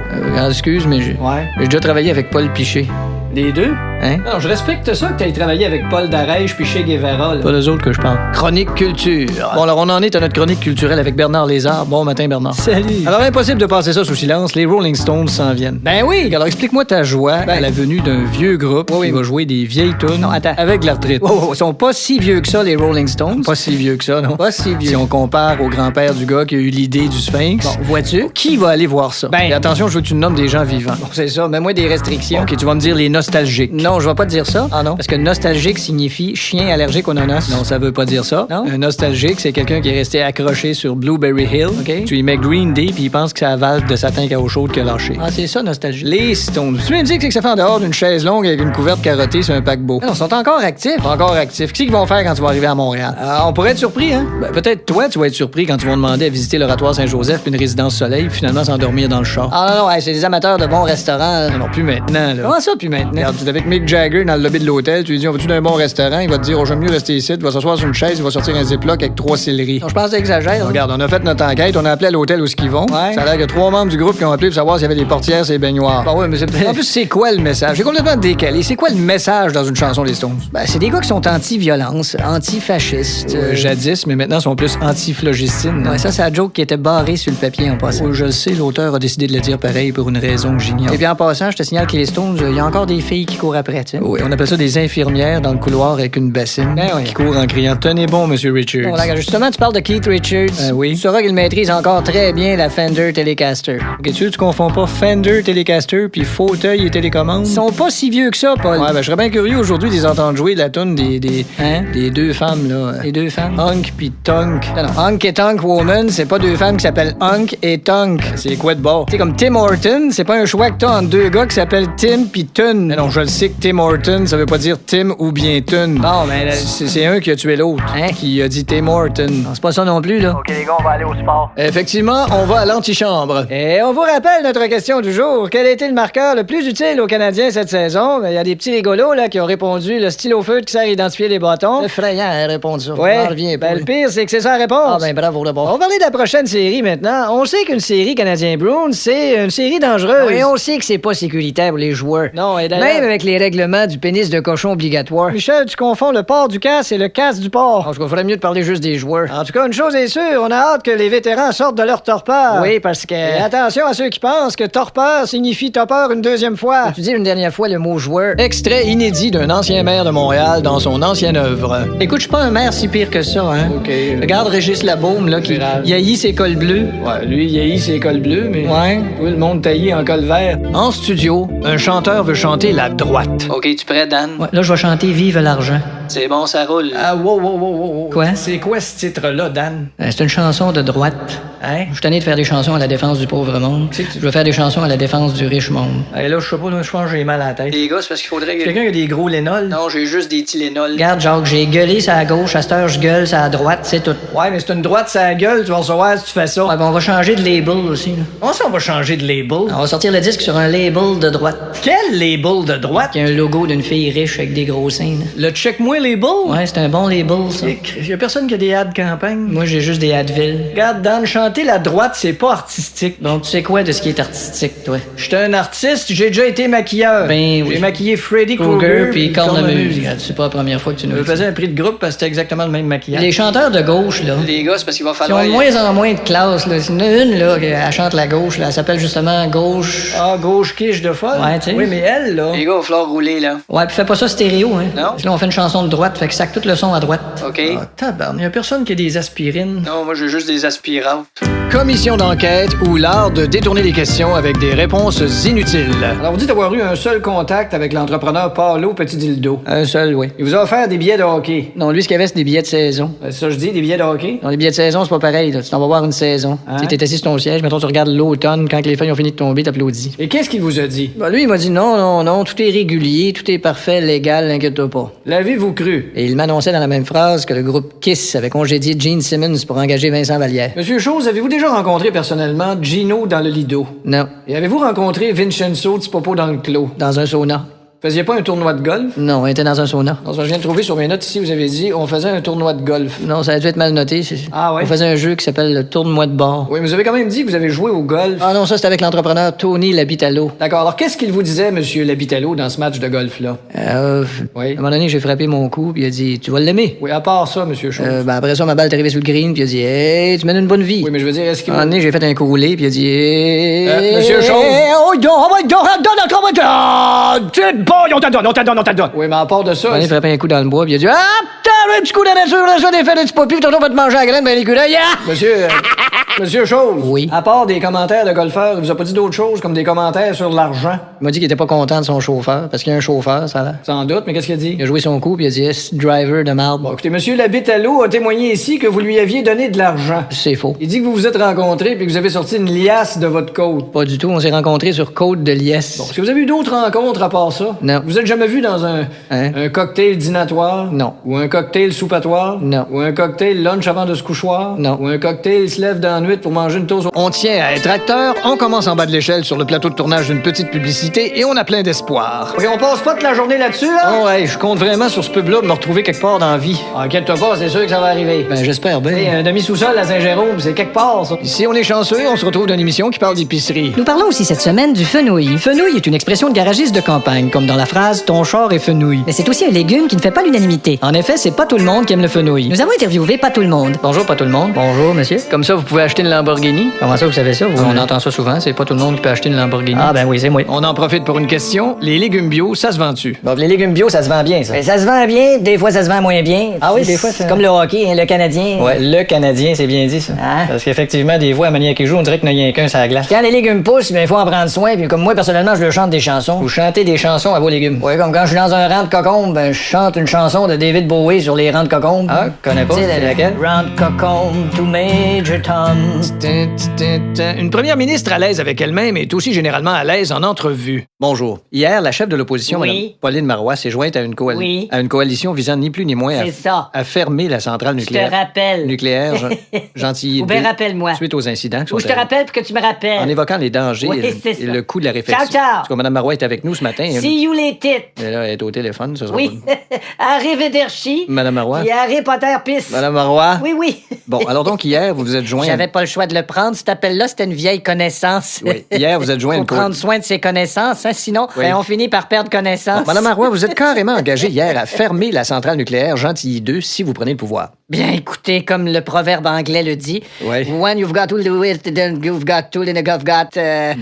H: Excuse, mais j'ai déjà travaillé avec Paul Piché.
C: Les deux?
H: Hein?
C: Non, je respecte ça que tu aies travaillé avec Paul Darèche puis Che Guevara.
H: Pas d'eux autres que je parle.
C: Chronique culture. Bon, alors on en est à notre chronique culturelle avec Bernard Lézard. Bon matin, Bernard.
H: Salut.
C: Alors, impossible de passer ça sous silence. Les Rolling Stones s'en viennent. Ben oui! Alors, explique-moi ta joie à la venue d'un vieux groupe qui va jouer des vieilles tunes avec de l'arthrite. Ils sont pas si vieux que ça, les Rolling Stones. Pas si vieux que ça, non. Pas si vieux. Si on compare au grand-père du gars qui a eu l'idée du Sphinx. Bon, vois-tu? Qui va aller voir ça? Ben, et attention, je veux que tu nommes des gens vivants. Bon, c'est ça. Mets-moi des restrictions. OK, tu vas me dire les nostalgiques. Non, je vais pas te dire ça. Ah non? Parce que nostalgique signifie chien allergique aux nonos. Non, ça veut pas dire ça. Non? Un nostalgique, c'est quelqu'un qui est resté accroché sur Blueberry Hill. OK? Tu y mets Green Day, puis il pense que c'est la valve de satin carreau chaude qui a lâché. Ah, c'est ça, nostalgique. Les Stones. Tu me dis que ça fait en dehors d'une chaise longue avec une couverte carottée sur un paquebot. Non, ils sont encore actifs. Encore actifs. Qu'est-ce qu'ils vont faire quand tu vas arriver à Montréal? On pourrait être surpris, hein? Ben, peut-être toi, tu vas être surpris quand ils vont demander à visiter l'Oratoire Saint-Joseph puis une résidence Soleil, puis finalement s'endormir dans le char. Ah non, c'est des amateurs de bons restaurants. Non, plus maintenant, là. Comment ça, plus maintenant? Regarde, tu es avec Mick Jagger dans le lobby de l'hôtel, tu lui dis, on va-tu d'un bon restaurant? Il va te dire, oh, j'aime mieux rester ici. Tu vas s'asseoir sur une chaise, il va sortir un ziploc avec 3 céleris. Non, je pense que t'exagères. Regarde, on a fait notre enquête, on a appelé à l'hôtel où ils vont. Ouais. Ça a l'air que 3 membres du groupe qui ont appelé pour savoir s'il y avait des portières, ces baignoires. Bah ouais, mais c'est... En plus, c'est quoi le message? J'ai complètement décalé. C'est quoi le message dans une chanson des Stones? Ben, c'est des gars qui sont anti-violence, anti-fascistes. Jadis, mais maintenant, sont plus anti-phlogistine. Ouais, ça, c'est la joke qui était barrée sur le papier en passant. Je le sais, l'auteur a décidé de le dire pareil pour une raison que j'ignore. Et puis en passant, je te signale que les Stones, il y a encore des filles qui courent après, tu sais. Oui, on appelle ça des infirmières dans le couloir avec une bassine qui courent en criant « Tenez bon, Monsieur Richards ». Bon, là, justement, tu parles de Keith Richards. Oui. Tu sauras qu'il maîtrise encore très bien la Fender Telecaster. Ok, tu confonds pas Fender Telecaster puis fauteuil et télécommande? Ils sont pas si vieux que ça, Paul. Ouais, ben je serais bien curieux aujourd'hui de les entendre jouer la tune des deux femmes, là. Les deux femmes? Hunk puis Tunk. Non, Hunk et Tunk Woman, c'est pas deux femmes qui s'appellent Hunk et Tunk. C'est quoi de bord? Tu sais, comme Tim Horton, c'est pas un choix que t'as entre deux gars qui s'appellent Tim puis Tun. Non, je le sais que Tim Horton, ça veut pas dire Tim ou bien Tun. Bon, mais c'est un qui a tué l'autre. Qui a dit Tim Horton. Non, c'est pas ça non plus, là.
F: OK, les gars, on va aller au sport.
C: Effectivement, on va à l'antichambre. Et on vous rappelle notre question du jour. Quel a été le marqueur le plus utile aux Canadiens cette saison? Il y a des petits rigolos là, qui ont répondu le stylo feutre qui sert à identifier les bâtons.
E: Effrayant à répondre ça.
C: Ouais. Le pire, c'est que c'est ça la réponse.
E: Ah ben bravo d'abord.
C: On va parler de la prochaine série maintenant. On sait qu'une série Canadien Bruins, c'est une série dangereuse.
E: Oui, on sait que c'est pas sécuritaire pour les joueurs.
C: Non, et d'ailleurs...
E: Même avec les règlements du pénis de cochon obligatoire.
C: Michel, tu confonds le port du casse et le casse du port.
E: Je ferais mieux de parler juste des joueurs.
C: En tout cas, une chose est sûre, on a hâte que les vétérans sortent de leur torpeur.
E: Oui, parce que...
C: Et attention à ceux qui pensent que torpeur signifie topeur une deuxième fois.
E: Tu dis une dernière fois le mot joueur.
C: Extrait inédit d'un ancien maire de Montréal dans son ancienne œuvre.
E: Écoute, je suis pas un maire si pire que ça, hein.
C: OK.
E: Regarde Régis Labaume, là, qui haït ses cols bleus.
C: Ouais, lui, il haït ses cols bleus, mais...
E: Ouais.
C: Tout le monde taillé en col vert. En studio, un chanteur veut chanter la droite.
H: OK, tu prêt, Dan?
E: Ouais, là, je vais chanter Vive l'argent.
H: C'est bon, ça roule.
C: Ah, wow.
E: Quoi?
C: C'est quoi ce titre-là, Dan?
E: C'est une chanson de droite.
C: Hein?
E: Je suis tanné de faire des chansons à la défense du pauvre monde. Je veux faire des chansons à la défense du riche monde.
C: Hey, là, je sais pas, je pense que j'ai mal à la tête.
H: Les gars, c'est parce qu'il faudrait que...
C: Quelqu'un qui a des gros Lénol?
H: Non, j'ai juste des Tylenol.
E: Regarde, Jacques, j'ai gueulé sur la gauche, à cette heure, je gueule sur la droite, c'est tout.
C: Ouais, mais c'est une droite, ça gueule, tu vas recevoir si tu fais ça.
E: Ouais, ben on va changer de label aussi, là.
C: Comment ça, on va changer de label?
E: On va sortir le disque sur un label de droite.
C: Quel label de droite?
E: Il y a un logo d'une fille riche avec des gros seins, là.
C: Le check-moi label?
E: Ouais, c'est un bon label, ça.
C: Y a personne qui a des ads campagne?
E: Moi, j'ai juste des Advil.
C: Regarde, Dan, chante chanter la droite, c'est pas artistique.
D: Bon, tu sais quoi de ce qui est artistique, toi?
C: J'étais un artiste, j'ai déjà été maquilleur.
D: Ben oui.
C: J'ai maquillé Freddy
D: Krueger
C: Krueger
D: puis Cornemuse.
C: Cornemuse.
D: C'est pas la première fois que tu nous
C: Je
D: le dis.
C: faisais un prix de groupe parce que c'était exactement le même maquillage.
D: Les chanteurs de gauche, là,
C: Les gars, c'est parce qu'il va
D: qui ont
C: falloir...
D: de moins en moins de classe, là. Il y en a une, là, elle chante la gauche, là. Elle s'appelle justement Gauche.
C: Ah, gauche quiche de folle?
D: Ouais, tu sais.
C: Oui, mais elle, là...
A: Les gars, il va falloir rouler, là.
D: Ouais, puis fais pas ça stéréo, hein.
A: Non.
D: Parce que là, on fait une chanson de droite, fait que sac tout le son à droite.
A: OK?
C: Ah, tabarnak, y a personne qui a des aspirines.
A: Non, moi, j'ai juste des aspirantes.
C: Commission d'enquête ou l'art de détourner les questions avec des réponses inutiles. Alors, vous dites avoir eu un seul contact avec l'entrepreneur Paolo Petit Dildo.
D: Un seul, oui.
C: Il vous a offert des billets de hockey.
D: Non, lui, ce qu'il y avait, c'est des billets de saison.
C: C'est ça, je dis, des billets de hockey?
D: Non, les billets de saison, c'est pas pareil, là. Tu t'en vas voir une saison.
C: Hein?
D: Tu sais, t'es assis sur ton siège, mettons, tu regardes l'automne, quand les feuilles ont fini de tomber, t'applaudis.
C: Et qu'est-ce qu'il vous a dit?
D: Bah, lui, il m'a dit non, tout est régulier, tout est parfait, légal, inquiète-toi pas.
C: L'avez-vous cru?
D: Et il m'annonçait dans la même phrase que le groupe Kiss avait congédié Gene Simmons pour engager Vincent Vallière.
C: Monsieur Chose, avez-vous déjà rencontré personnellement Gino dans le Lido?
D: Non,
C: Et avez-vous rencontré Vincenzo Tipopo dans le clos?
D: dans un sauna.
C: Faisiez pas un tournoi de golf?
D: Non, il était dans un sauna.
C: Non, ça, je viens de trouver sur mes notes ici, vous avez dit, on faisait un tournoi de golf.
D: Non, ça a dû être mal noté.
C: Ah ouais?
D: On faisait un jeu qui s'appelle le tournoi de bord.
C: Oui, mais vous avez quand même dit que vous avez joué au golf.
D: Ah non, ça c'était avec l'entrepreneur Tony Labitalo.
C: D'accord, alors qu'est-ce qu'il vous disait, monsieur Labitalo, dans ce match de golf-là? Oui.
D: À un moment donné, j'ai frappé mon coup, puis il a dit tu vas l'aimer.
C: Oui, à part ça, monsieur Chose.
D: Après ça, ma balle est arrivée sur le green, puis il a dit hey, tu mènes une bonne vie.
C: Oui, mais je veux dire, est-ce qu'il
D: À un moment donné, j'ai fait un coup roulé, puis il a dit hey,
C: Monsieur Chose.
D: on t'adonne.
C: Oui, mais à part de ça...
D: Il a frappé un coup dans le bois, puis il a dit ah, t'as un petit coup de nature, là, ça, des fait un petit popi, puis ton va te manger à la graine, ben les coups
C: Monsieur Chose.
D: Oui.
C: À part des commentaires de golfeurs, il vous a pas dit d'autres choses, comme des commentaires sur l'argent?
D: Il m'a dit qu'il était pas content de son chauffeur, parce qu'il y a un chauffeur, ça a l'air.
C: Sans doute, mais qu'est-ce qu'il a dit?
D: Il a joué son coup, puis il a dit est driver de marbre.
C: Bon, écoutez, monsieur Labitalo a témoigné ici que vous lui aviez donné de l'argent.
D: C'est faux.
C: Il dit que vous vous êtes rencontrés puis que vous avez sorti une liasse de votre côte.
D: Pas du tout, on s'est rencontrés sur Côte de Liesse.
C: Bon, est-ce que vous avez eu d'autres rencontres à part ça?
D: Non.
C: Vous êtes jamais vu dans un cocktail dînatoire?
D: Non.
C: Ou un cocktail soupatoire?
D: Non.
C: Ou un cocktail lunch avant de se couchoir?
D: Non.
C: Ou un cocktail se lève dans la nuit pour manger une toast?
I: On tient à être acteur, on commence en bas de l'échelle sur le plateau de tournage d'une petite publicité et on a plein d'espoir.
C: Et on passe pas toute la journée là-dessus, là?
I: Oh ouais, je compte vraiment sur ce pub-là de me retrouver quelque part dans la vie.
C: Ah, inquiète-toi pas, c'est sûr que ça va arriver.
D: Ben, j'espère bien.
C: Hey, un demi-sous-sol à Saint-Jérôme, c'est quelque part, ça.
I: Si on est chanceux, on se retrouve dans une émission qui parle d'épicerie.
D: Nous parlons aussi cette semaine du fenouil. Fenouil est une expression de garagiste de campagne, comme dans la phrase « ton char est fenouil ». Mais c'est aussi un légume qui ne fait pas l'unanimité. En effet, c'est pas tout le monde qui aime le fenouil. Nous avons interviewé pas tout le monde. Bonjour, pas tout le monde. Bonjour, monsieur. Comme ça, vous pouvez acheter une Lamborghini. Comment ça, vous savez ça? On entend ça souvent, c'est pas tout le monde qui peut acheter une Lamborghini. Ah ben oui, c'est moi.
I: On en profite pour une question. Les légumes bio, ça se vend-tu?
D: Bon, les légumes bio, ça se vend bien, ça.
E: Ça se vend bien, des fois ça se vend moins bien.
D: Ah oui, des fois,
E: c'est comme le hockey, hein, le Canadien.
D: Ouais, le Canadien, c'est bien dit, ça.
E: Hein?
D: Parce qu'effectivement, des fois, à manière qu'il joue, on dirait qu'il n'y a rien qu'un sur la glace.
E: Quand les légumes poussent, il faut en prendre soin. Puis comme moi, personnellement, je leur chante des chansons.
D: Vous chantez des chansons à vos légumes.
E: Ouais, comme quand je suis dans un rang de cocombes, ben, je chante une chanson de David Bowie sur les rangs de cocombes.
D: Ah, je connais pas.
E: Tu sais,
D: C'est laquelle?
E: Rang de cocombes to Major Tom.
I: Une première ministre à l'aise avec elle-même est aussi généralement à l'aise en entrevue. Bonjour. Hier, la chef de l'opposition,
E: Oui.
I: Mme Pauline Marois, s'est jointe à une,
E: Oui.
I: à une coalition visant ni plus ni moins
E: C'est ça.
I: à fermer la centrale
E: Je te
I: nucléaire.
E: rappelle.
I: Nucléaire, Gentilly
E: Ou bien
I: 2,
E: rappelle-moi.
I: suite aux incidents qui
E: Ou
I: sont
E: je te rappelle pour que tu me rappelles.
I: en évoquant les dangers
E: Oui,
I: et,
E: c'est
I: et
E: ça.
I: le coût de la réflexion.
E: Ciao, ciao.
I: Parce que Mme Marois est avec nous ce matin.
E: See you les titres.
I: Elle est au téléphone, ça sera
E: Oui.
I: pas-
E: Arrivederci.
I: Madame Marois.
E: Et Harry Potter pisse.
I: Madame Marois.
E: Oui, oui.
I: Bon, alors donc hier, vous vous êtes joint...
E: J'avais pas le choix de le prendre. Cet appel-là, c'était une vieille connaissance.
I: Oui. Hier, vous êtes joint à
E: Faut
I: une co-
E: prendre soin de ses connaissances, hein, sinon,
I: Oui.
E: ben, on finit par perdre connaissance.
I: Bon, Madame Marois, vous êtes carrément engagée hier à fermer la centrale nucléaire Gentilly 2 si vous prenez le pouvoir.
E: Bien, écoutez, comme le proverbe anglais le dit,
I: Oui.
E: when you've got to do it, then you've got to, then you've got,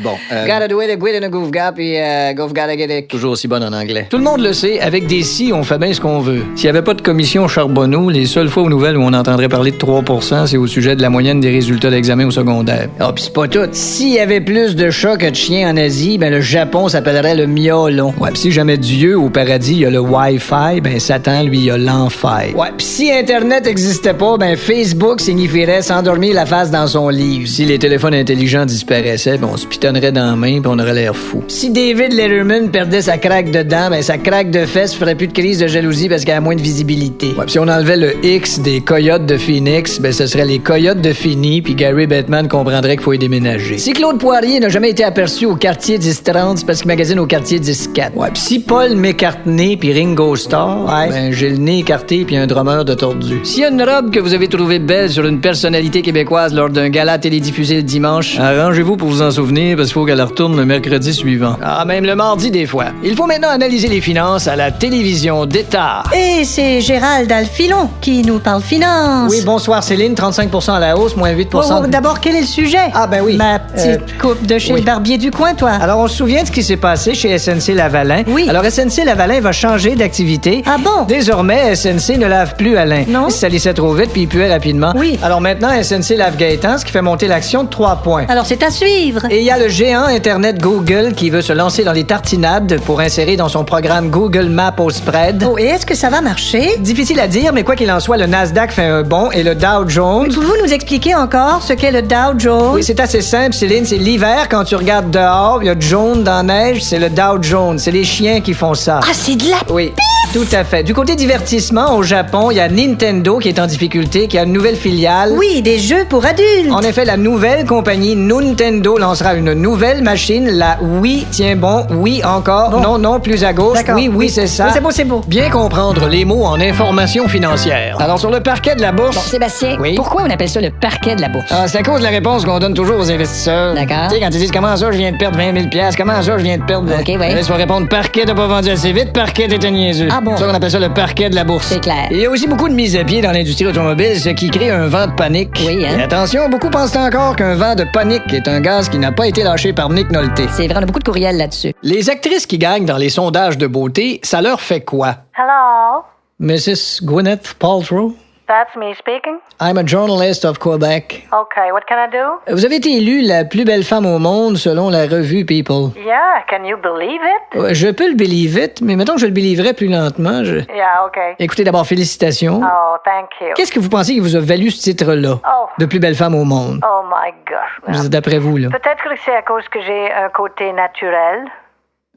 I: Bon,
E: gotta do it, quit, and you've got, puis you've gotta get it.
I: Toujours aussi bonne en anglais. Tout le monde le sait, avec des si, on fait bien ce qu'on veut. S'il n'y avait pas de commission Charbonneau, les seules fois aux nouvelles où on entendrait parler de 3 %, c'est au sujet de la moyenne des résultats d'examen au secondaire.
E: Ah, pis c'est pas tout. S'il y avait plus de chats que de chiens en Asie, ben le Japon s'appellerait le miolon.
I: Ouais, pis si jamais Dieu au paradis, il y a le Wi-Fi, ben Satan, lui, il a l'enfer.
E: Ouais, pis si Internet existait pas, ben Facebook signifierait s'endormir la face dans son livre.
I: Si les téléphones intelligents disparaissaient, ben on se pitonnerait dans la main pis on aurait l'air fou.
E: Si David Letterman perdait sa craque de dents, ben sa craque de fesses ferait plus de crise de jalousie parce qu'elle a moins de visibilité.
I: Ouais, pis si on enlevait le X des Coyotes de Phoenix, ben ce serait les Coyotes de Fini, puis Gary Bettman comprendrait qu'il faut y déménager.
E: Si Claude Poirier n'a jamais été aperçu au quartier 1030, c'est parce qu'il magasine au quartier 10-4.
I: Ouais, pis si Paul McCartney puis Ringo Starr, ben j'ai le nez écarté puis un drummer de tordu.
E: S'il y
C: y a une robe que vous avez trouvée belle sur une personnalité québécoise lors d'un gala télédiffusé le dimanche, arrangez-vous pour vous en souvenir parce qu'il faut qu'elle retourne le mercredi suivant. Ah, même le mardi des fois. Il faut maintenant analyser les finances à la télévision d'État.
J: Et c'est Gérald Alphilon qui nous parle finance.
G: Oui, bonsoir Céline, 35% à la hausse, moins 8%.
J: D'abord, quel est le sujet?
G: Ah ben oui.
J: Ma petite coupe de chez
G: oui.
J: le barbier du coin, toi.
G: Alors, on se souvient de ce qui s'est passé chez SNC-Lavalin.
J: Oui.
G: Alors, SNC-Lavalin va changer d'activité.
J: Ah bon?
G: Désormais, SNC ne lave plus Alain.
J: Non.
G: Ça lissait trop vite puis il puait rapidement.
J: Oui.
G: Alors maintenant, SNC lave Gaétan, ce qui fait monter l'action de 3 points.
J: Alors, c'est à suivre.
G: Et il y a le géant Internet Google qui veut se lancer dans les tartinades pour insérer dans son programme Google Maps au spread.
J: Oh, et est-ce que ça va marcher?
G: Difficile à dire, mais quoi qu'il en soit, le Nasdaq fait un bond et le Dow Jones...
J: Pouvez-vous nous expliquer encore ce qu'est le Dow Jones?
G: Oui, c'est assez simple, Céline. C'est l'hiver, quand tu regardes dehors, il y a du jaune dans la neige, c'est le Dow Jones. C'est les chiens qui font ça.
J: Ah, c'est de la...
G: Oui, tout à fait. Du côté divertissement, au Japon, il y a Nintendo qui est en difficulté, qui a une nouvelle filiale.
J: Oui, des jeux pour adultes.
G: En effet, la nouvelle compagnie Nintendo lancera une nouvelle machine, la Wii. Tiens bon, oui encore.
J: Bon.
G: Non, plus à gauche.
J: D'accord.
G: Oui, c'est ça.
J: Oui, c'est beau.
C: Bien comprendre les mots en information financière.
G: Alors, sur le parquet de la bourse...
D: Bon, Sébastien,
G: Oui?
D: pourquoi on appelle ça le parquet de la bourse?
G: Ah, c'est à cause de la réponse qu'on donne toujours aux investisseurs.
D: D'accord.
G: Tu sais, quand ils disent comment ça, je viens de perdre 20 000 $, comment ça, je viens de perdre.
D: OK, oui.
G: Là, il faut répondre parquet, t'as pas vendu assez vite, parquet, t'étais niaiseux.
D: Ah bon?
G: C'est ça qu'on appelle ça le parquet de la bourse.
D: C'est clair.
G: Il y a aussi beaucoup de mise à pied dans l'industrie automobile, ce qui crée un vent de panique.
D: Oui, hein?
G: Et attention, beaucoup pensent encore qu'un vent de panique est un gaz qui n'a pas été lâché par Nick Nolte.
D: C'est vrai, on a beaucoup de courriels là-dessus.
C: Les actrices qui gagnent dans les sondages de beauté, ça leur fait quoi?
F: Hello,
G: Mrs. Gwyneth Paltrow,
F: that's me speaking.
G: I'm a journalist of Quebec.
F: Okay, what can I do?
G: Vous avez été élue la plus belle femme au monde selon la revue People.
F: Yeah, can you believe it?
G: Je peux le believe it, mais mettons que je le believerais plus lentement.
F: Yeah, okay.
G: Écoutez, d'abord, félicitations.
F: Oh, thank you.
G: Qu'est-ce que vous pensez qui vous a valu ce titre-là?
F: Oh.
G: De plus belle femme au monde?
F: Oh my gosh.
G: D'après vous, là.
F: Peut-être que c'est à cause que j'ai un côté naturel.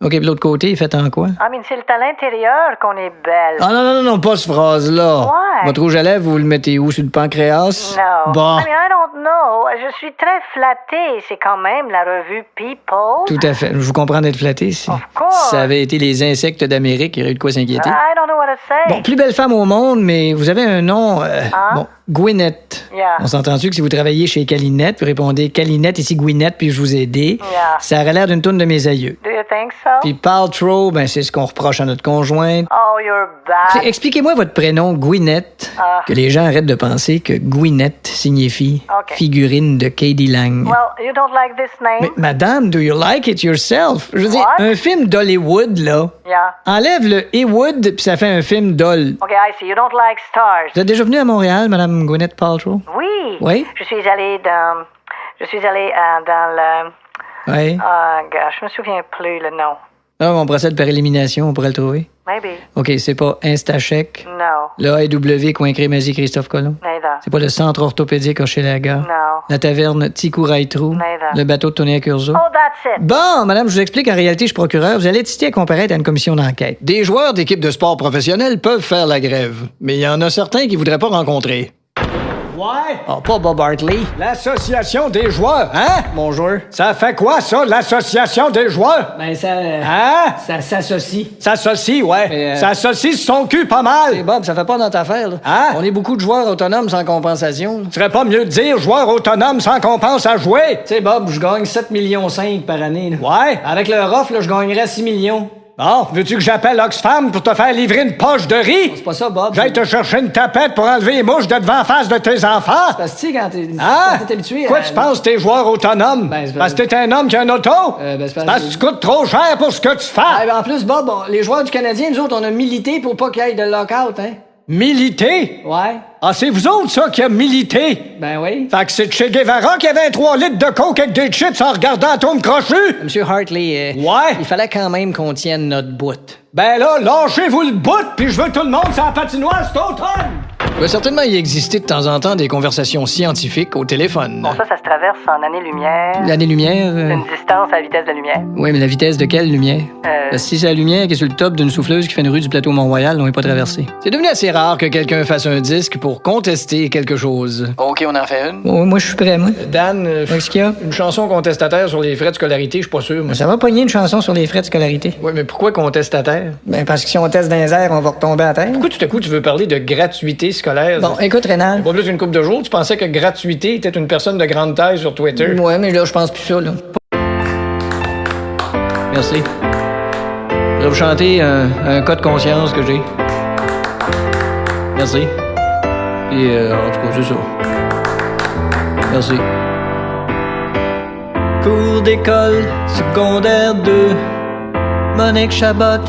G: OK, puis l'autre côté, fait en quoi?
F: I mean, c'est à l'intérieur qu'on est belle.
G: Ah non, pas cette phrase-là.
F: Ouais.
G: Votre rouge à lèvres, vous le mettez où? Sur le pancréas?
F: No.
G: Bon.
F: I mean, I don't know. Je suis très flattée. C'est quand même la revue People.
G: Tout à fait. Je vous comprends d'être flatté. Si
F: course.
G: ça avait été les insectes d'Amérique, il y aurait eu de quoi s'inquiéter.
F: I don't know what to say.
G: Bon, plus belle femme au monde, mais vous avez un nom... Bon, Gwyneth.
F: Yeah.
G: On s'entend-tu que si vous travaillez chez Calinette, vous répondez Calinette, ici Gwyneth, puis je vous ai aidé.
F: Yeah.
G: Ça aurait l'air d'une toune de mes aïeux.
F: Do you think so?
G: Puis Paltrow, ben c'est ce qu'on reproche à notre conjointe.
F: Oh, you're bad.
G: Expliquez-moi votre prénom, Gwyneth, que les gens arrêtent de penser que Gwyneth signifie
F: OK.
G: figurine de Katie Lang.
F: Well, you don't like this name?
G: Mais madame, do you like it yourself? Je veux dire,
F: What?
G: un film d'Hollywood, là,
F: Yeah.
G: enlève le Ewood, puis ça fait un film d'Hol.
F: Okay, I see. You don't like stars.
G: Vous êtes déjà venue à Montréal, madame Gwyneth Paltrow?
F: Oui.
G: Oui?
F: Je suis allée dans le...
G: Oui.
F: Ah, gosh, je me souviens plus le nom.
G: Ah, on procède par élimination, on pourrait le trouver.
F: Maybe.
G: OK, c'est pas Instachèque,
F: No.
G: le AEW, coin Crémazie, Christophe Colomb.
F: Neither.
G: C'est pas le centre orthopédique Hochelaga.
F: No.
G: La taverne Ticouraïtrou.
F: Neither.
G: Le bateau de Tony Accurso.
F: Oh, that's it.
G: Bon, madame, je vous explique. En réalité, je suis procureur. Vous allez être cité à comparaître à une commission d'enquête.
C: Des joueurs d'équipes de sport professionnels peuvent faire la grève, mais il y en a certains qui voudraient pas rencontrer.
B: Ouais?
G: Oh, pas Bob Hartley.
B: L'association des joueurs, hein?
G: Bonjour.
B: Ça fait quoi, ça, l'association des joueurs?
G: Ben, ça...
B: Hein?
G: Ça s'associe.
B: S'associe, ouais.
G: Mais,
B: Ça associe son cul pas
G: C'est
B: mal.
G: Bob, ça fait pas notre affaire, là.
B: Hein?
G: On est beaucoup de joueurs autonomes sans compensation.
B: Ce serait pas mieux de dire joueur autonome sans qu'on pense à jouer?
G: Tu sais, Bob, je gagne 7,5 millions par année, là.
B: Ouais.
G: Avec leur offre, là, je gagnerais 6 millions.
B: Bon, veux-tu que j'appelle Oxfam pour te faire livrer une poche de riz?
G: C'est pas ça, Bob.
B: J'aille te chercher une tapette pour enlever les mouches de devant face de tes enfants?
G: Parce que, tu sais, quand
B: Hein?
G: t'es habitué
B: Quoi, tu penses que t'es joueur autonome?
G: Ben, c'est
B: parce que t'es un homme qui a un auto?
G: ben, c'est
B: parce que tu coûtes trop cher pour ce que tu fais.
G: Ah, ben, en plus, Bob, les joueurs du Canadien, nous autres, on a milité pour pas qu'il y ait de lockout, hein?
B: Militer?
G: Ouais.
B: Ah, c'est vous autres, ça, qui a milité?
G: Ben oui.
B: Fait que c'est Che Guevara qui avait 3 litres de coke avec des chips en regardant Atome crochu?
G: Monsieur Hartley,
B: Ouais.
G: il fallait quand même qu'on tienne notre bout.
B: Ben là, lâchez-vous le bout, puis je veux tout le monde sur la patinoire cet automne!
C: Il va certainement y exister de temps en temps des conversations scientifiques au téléphone.
F: Bon, ça se traverse en années-lumière.
G: L'année-lumière?
F: Une distance à la vitesse de la lumière.
G: Oui, mais la vitesse de quelle lumière? Parce que si c'est la lumière qui est sur le top d'une souffleuse qui fait une rue du plateau Mont-Royal, on n'est pas traversé.
C: C'est devenu assez rare que quelqu'un fasse un disque pour contester quelque chose. OK, on en fait une.
G: Oh, moi, je suis prêt, moi.
C: Dan,
G: Qu'est-ce qu'il y a?
C: une chanson contestataire sur les frais de scolarité, je suis pas sûr. Moi.
G: Ça va pogner une chanson sur les frais de scolarité.
C: Oui, mais pourquoi contestataire?
G: Ben, parce que si on teste dans les airs, on va retomber à terre.
C: Pourquoi tout à coup tu veux parler de gratuité scolaire? scolaire.
G: Bon, écoute, Rénal.
C: Pas plus d'une couple de jours, tu pensais que gratuité était une personne de grande taille sur Twitter.
G: Ouais, mais là, je pense plus ça, là.
C: Merci. Je vais vous chanter un cas de conscience que j'ai. Merci. Puis, en tout cas, c'est ça. Merci.
G: Cours d'école secondaire 2. Monique Chabot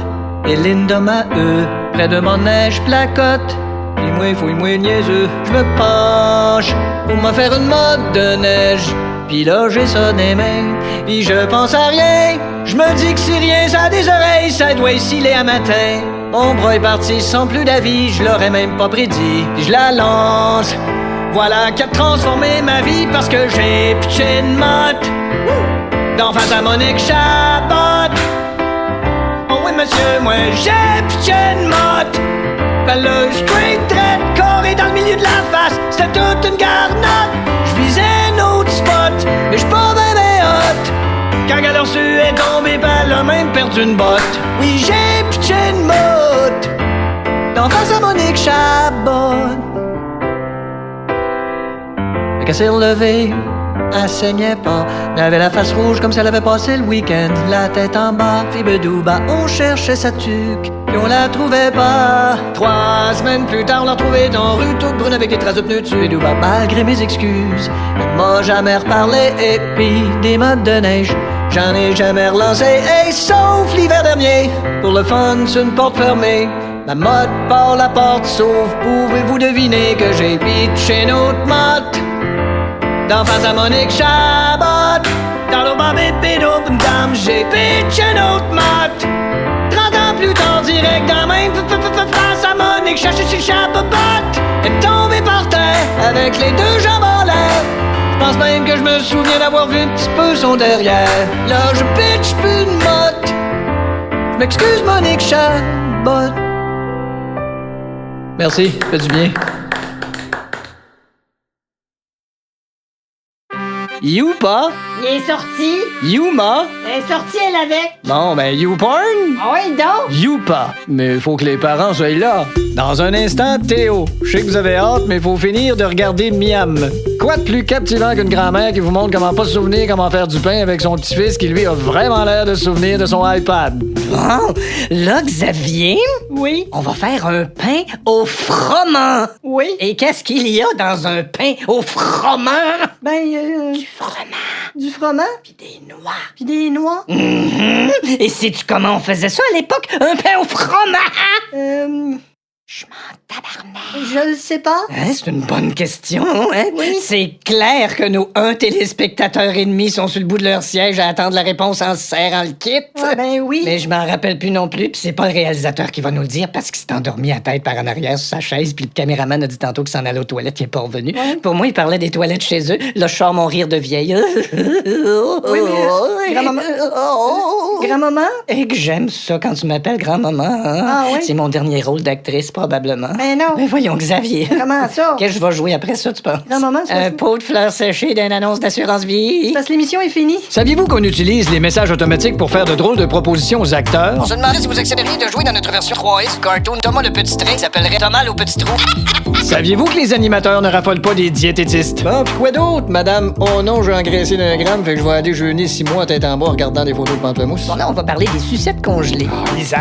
G: et Linda Maheu. Près de mon neige placote. Fouille-moi, fouille-moi, niaiseux. Je me penche pour me faire une mode de neige. Puis là, j'ai ça des mains. Puis je pense à rien. Je me dis que si rien, ça a des oreilles. Ça doit esciler à matin. Mon bras est parti sans plus d'avis. Je l'aurais même pas prédit. Puis je la lance. Voilà qui a transformé ma vie parce que j'ai pitché une motte d'en face à Monique Chabot. Oh oui, monsieur, moi j'ai pitché une motte. Ben le straight dread carré dans le milieu de la face. C'était toute une garnotte. Je visais un autre spot, mais j'suis pas ben hot. Quand elle a reçu est tombée, ben elle a même perdu une botte. Oui, j'ai pitché une motte d'en face à Monique Chabot. Qu'elle s'est relevée, elle saignait pas. Elle avait la face rouge comme si elle avait passé le week-end. La tête en bas, fibedouba, on cherchait sa tuque, puis on la trouvait pas. 3 semaines plus tard, on l'a retrouvée dans rue toute brune avec des traces de pneus dessus. Et douba, malgré mes excuses, elle m'a jamais reparlé. Et puis des mottes de neige, j'en ai jamais relancé. Et sauf l'hiver dernier, pour le fun, sur une porte fermée. Ma motte par la porte s'ouvre, pouvez-vous deviner que j'ai pitché une autre motte d'en face à Monique Chabot. Dans l'eau dame, j'ai pitché une autre motte 30 ans plus tard, direct dans la même face à Monique Chabot. Elle est tombée par terre avec les 2 jambes en l'air. Je pense même que je me souviens d'avoir vu un petit peu son derrière. Là, je pitch plus une motte. Je m'excuse, Monique Chabot.
C: Merci, fait du bien. Youpa?
E: Il est sorti.
C: Yuma?
E: Elle est sortie, elle avec.
C: Bon, ben, YouPorn?
E: Ah oui, donc.
C: Youpa. Mais il faut que les parents soient là. Dans un instant, Théo. Je sais que vous avez hâte, mais il faut finir de regarder Miam. Quoi de plus captivant qu'une grand-mère qui vous montre comment pas se souvenir comment faire du pain avec son petit-fils qui, lui, a vraiment l'air de se souvenir de son iPad?
G: Bon, là, Xavier,
E: Oui.
G: on va faire un pain au froment.
E: Oui.
G: Et qu'est-ce qu'il y a dans un pain au froment?
E: Ben,
G: Du froment.
E: du froment.
G: Puis des noix.
E: Puis des noix.
G: Et sais-tu comment on faisait ça à l'époque? Un pain au froment? Je m'en tabarnak.
E: Je le sais pas.
G: Hein, c'est une bonne question, hein?
E: Oui.
G: C'est clair que nos 1 téléspectateurs et demi sont sur le bout de leur siège à attendre la réponse en se serrant le kit.
E: Ah, ben oui.
G: Mais je m'en rappelle plus non plus, puis c'est pas le réalisateur qui va nous le dire parce qu'il s'est endormi à tête par en arrière sur sa chaise, puis le caméraman a dit tantôt qu'il s'en allait aux toilettes, il est pas revenu.
E: Ouais.
G: Pour moi, il parlait des toilettes chez eux. Là, je sors mon rire de vieille.
E: Oui, mais grand-maman. Grand-maman?
G: Et que j'aime ça quand tu m'appelles grand-maman. Hein?
E: Ah oui?
G: C'est mon dernier rôle d'actrice, probablement.
E: Ben non.
G: Mais voyons, Xavier.
E: Comment ça?
G: Qu'est-ce que je vais jouer après ça, tu penses?
E: Grand-maman, c'est
G: Un pot de fleurs séchées d'une annonce d'assurance vie.
E: parce que l'émission est finie.
C: Saviez-vous qu'on utilise les messages automatiques pour faire de drôles de propositions aux acteurs?
G: On se demandait si vous accepteriez de jouer dans notre version 3S du cartoon Thomas le Petit Train qui s'appellerait Thomas au Petit Trou.
C: Saviez-vous que les animateurs ne raffolent pas des diététistes? Bon, pis quoi d'autre, madame? Oh non, je vais engraisser d'un gramme, fait que je vais aller jeûner 6 mois tête en bas en regardant des photos de pamplemousse.
G: Bon, là, on va parler des sucettes congelées.
C: Isa!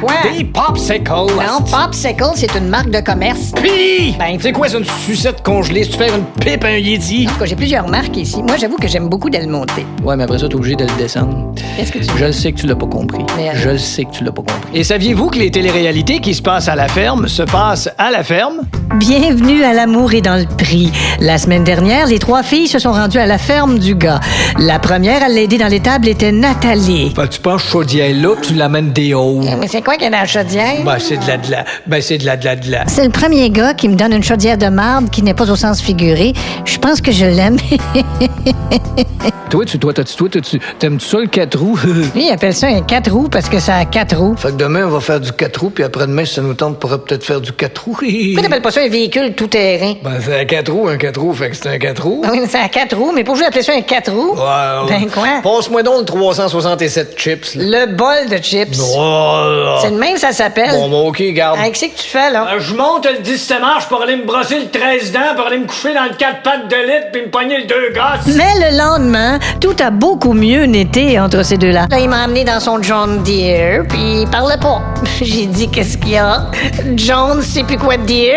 G: Quoi?
C: Des popsicles!
G: Non, Popsicle, c'est une marque de commerce.
C: Pis!
G: Ben,
C: C'est quoi, ça, une sucette congelée? Si tu fais une pipe à un Yeti?
G: En tout cas, j'ai plusieurs marques ici. Moi, j'avoue que j'aime beaucoup d'elle monter.
C: Ouais, mais après ça, t'es obligé de le descendre.
G: Qu'est-ce que tu
C: Je le sais que tu l'as pas compris.
G: Mais,
C: Je le sais que tu l'as pas compris. Et saviez-vous que les téléréalités qui se passent à la ferme se passent à la ferme?
J: Bienvenue à l'amour et dans le prix. La semaine dernière, les 3 filles se sont rendues à la ferme du gars. La première à l'aider dans l'étable était Nathalie.
C: Ben, tu penses chaudière-là, tu l'amènes des hauts.
G: Mais c'est quoi qu'il y a dans la chaudière?
C: Ben, c'est de la. Ben, c'est de la.
J: C'est le premier gars qui me donne une chaudière de marde qui n'est pas au sens figuré. Je pense que je l'aime.
C: Toi, t'aimes-tu ça, le 4 roues?
J: Lui, il appelle ça un 4 roues parce que ça a 4 roues.
C: Fait que demain, on va faire du 4 roues, puis après-demain, si ça nous tente, on pourra peut-être faire du 4 roues.
G: Pourquoi t'appelles pas
E: pas ça un véhicule tout-terrain?
C: Ben, c'est un 4 roues, fait que c'est un 4 roues.
E: Oui, c'est un 4 roues, mais pourquoi appeler ça un 4 roues?
C: Ouais.
E: Ben quoi?
C: Passe-moi donc le 367 chips, là.
E: Le bol de chips.
C: Oh,
E: C'est de même ça s'appelle.
C: bon, OK, garde.
E: Qu'est-ce que tu fais, là?
B: Je monte le 10 marche pour aller me brosser le 13 dents, pour aller me coucher dans le 4 pattes de litre puis me pogner le 2 gosses.
J: Mais le lendemain, tout a beaucoup mieux été entre ces deux-là.
E: Là, il m'a amené dans son John Deere, puis il parlait pas. J'ai dit, qu'est-ce qu'il y a? John, c'est plus quoi dire?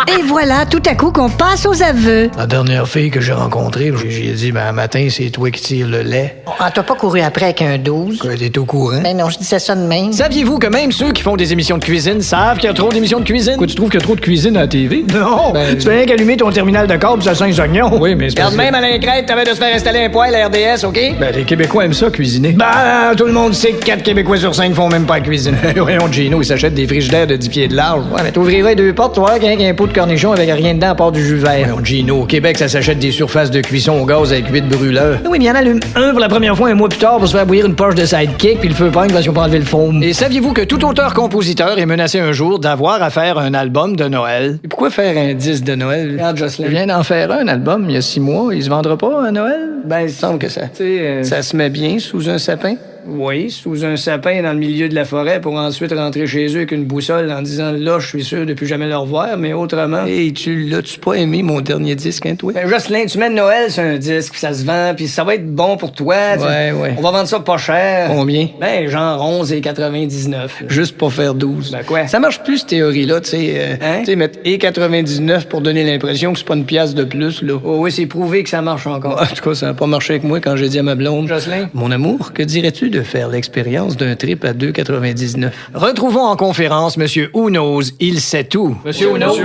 J: Et voilà, tout à coup, qu'on passe aux aveux.
C: La dernière fille que j'ai rencontrée, j'ai dit, ben, un matin, c'est toi qui tires le lait.
E: Ah, t'as pas couru après avec un 12?
C: T'es au courant?
E: Ben non, je disais ça de même.
I: Saviez-vous que même ceux qui font des émissions de cuisine savent qu'il y a trop d'émissions de cuisine? Quoi, tu trouves qu'il y a trop de cuisine à la TV?
B: Non,
I: Ben,
B: tu fais rien qu'allumer ton terminal de câble, ça sent les oignons.
I: Oui, mais c'est
B: Regarde,
I: parce que-
B: même à l'incrète, t'avais de se faire installer un poêle à RDS, OK?
I: Ben, les Québécois aiment ça, cuisiner.
B: Ben, tout le monde sait que 4 Québécois sur 5 font même pas la cuisine.
I: Voyons, Gino, ils s'achètent des frigidaires de 10 pieds de large.
B: Ouais, mais t'ouvrirais 2 portes, tu vois, avec un pot de cornichon avec rien dedans à part du jus vert.
I: Voyons, Gino, au Québec, ça s'achète des surfaces de cuisson au gaz avec 8 brûleurs.
B: Oui, mais il y en allume un pour la première fois un mois plus tard pour se faire bouillir une poche de sidekick, puis le feu pogne parce qu'on peut enlever le foam.
I: Et saviez-vous que tout auteur-compositeur est menacé un jour d'avoir à faire un album de Noël? Et pourquoi faire un disque de Noël?
B: Regarde, Jocelyn.
I: Il vient d'en faire un album il y a 6 mois. Il se vendra pas à Noël?
B: Ben, il semble que ça.
I: Tu sais, ça se met bien sous un sapin?
B: Oui, sous un sapin dans le milieu de la forêt pour ensuite rentrer chez eux avec une boussole en disant là, je suis sûr de plus jamais le revoir, mais autrement.
I: Hey, l'as-tu pas aimé mon dernier disque, hein, toi?
B: Ben, Jocelyn, tu mets de Noël sur un disque, puis ça se vend, puis ça va être bon pour toi.
I: Ouais.
B: On va vendre ça pas cher.
I: Combien?
B: Ben, genre 11,99.
I: Juste pour faire 12.
B: Ben quoi?
I: Ça marche plus, cette théorie-là, tu sais.
B: Hein?
I: Tu sais, mettre et 99 pour donner l'impression que c'est pas une pièce de plus, là.
B: Oh oui, c'est prouvé que ça marche encore.
I: En tout cas, ça n'a pas marché avec moi quand j'ai dit à ma blonde.
B: Jocelyn?
I: Mon amour, que dirais-tu de faire l'expérience d'un trip à 2,99? Retrouvons en conférence Monsieur Who Knows, il sait tout.
B: Monsieur Who Knows?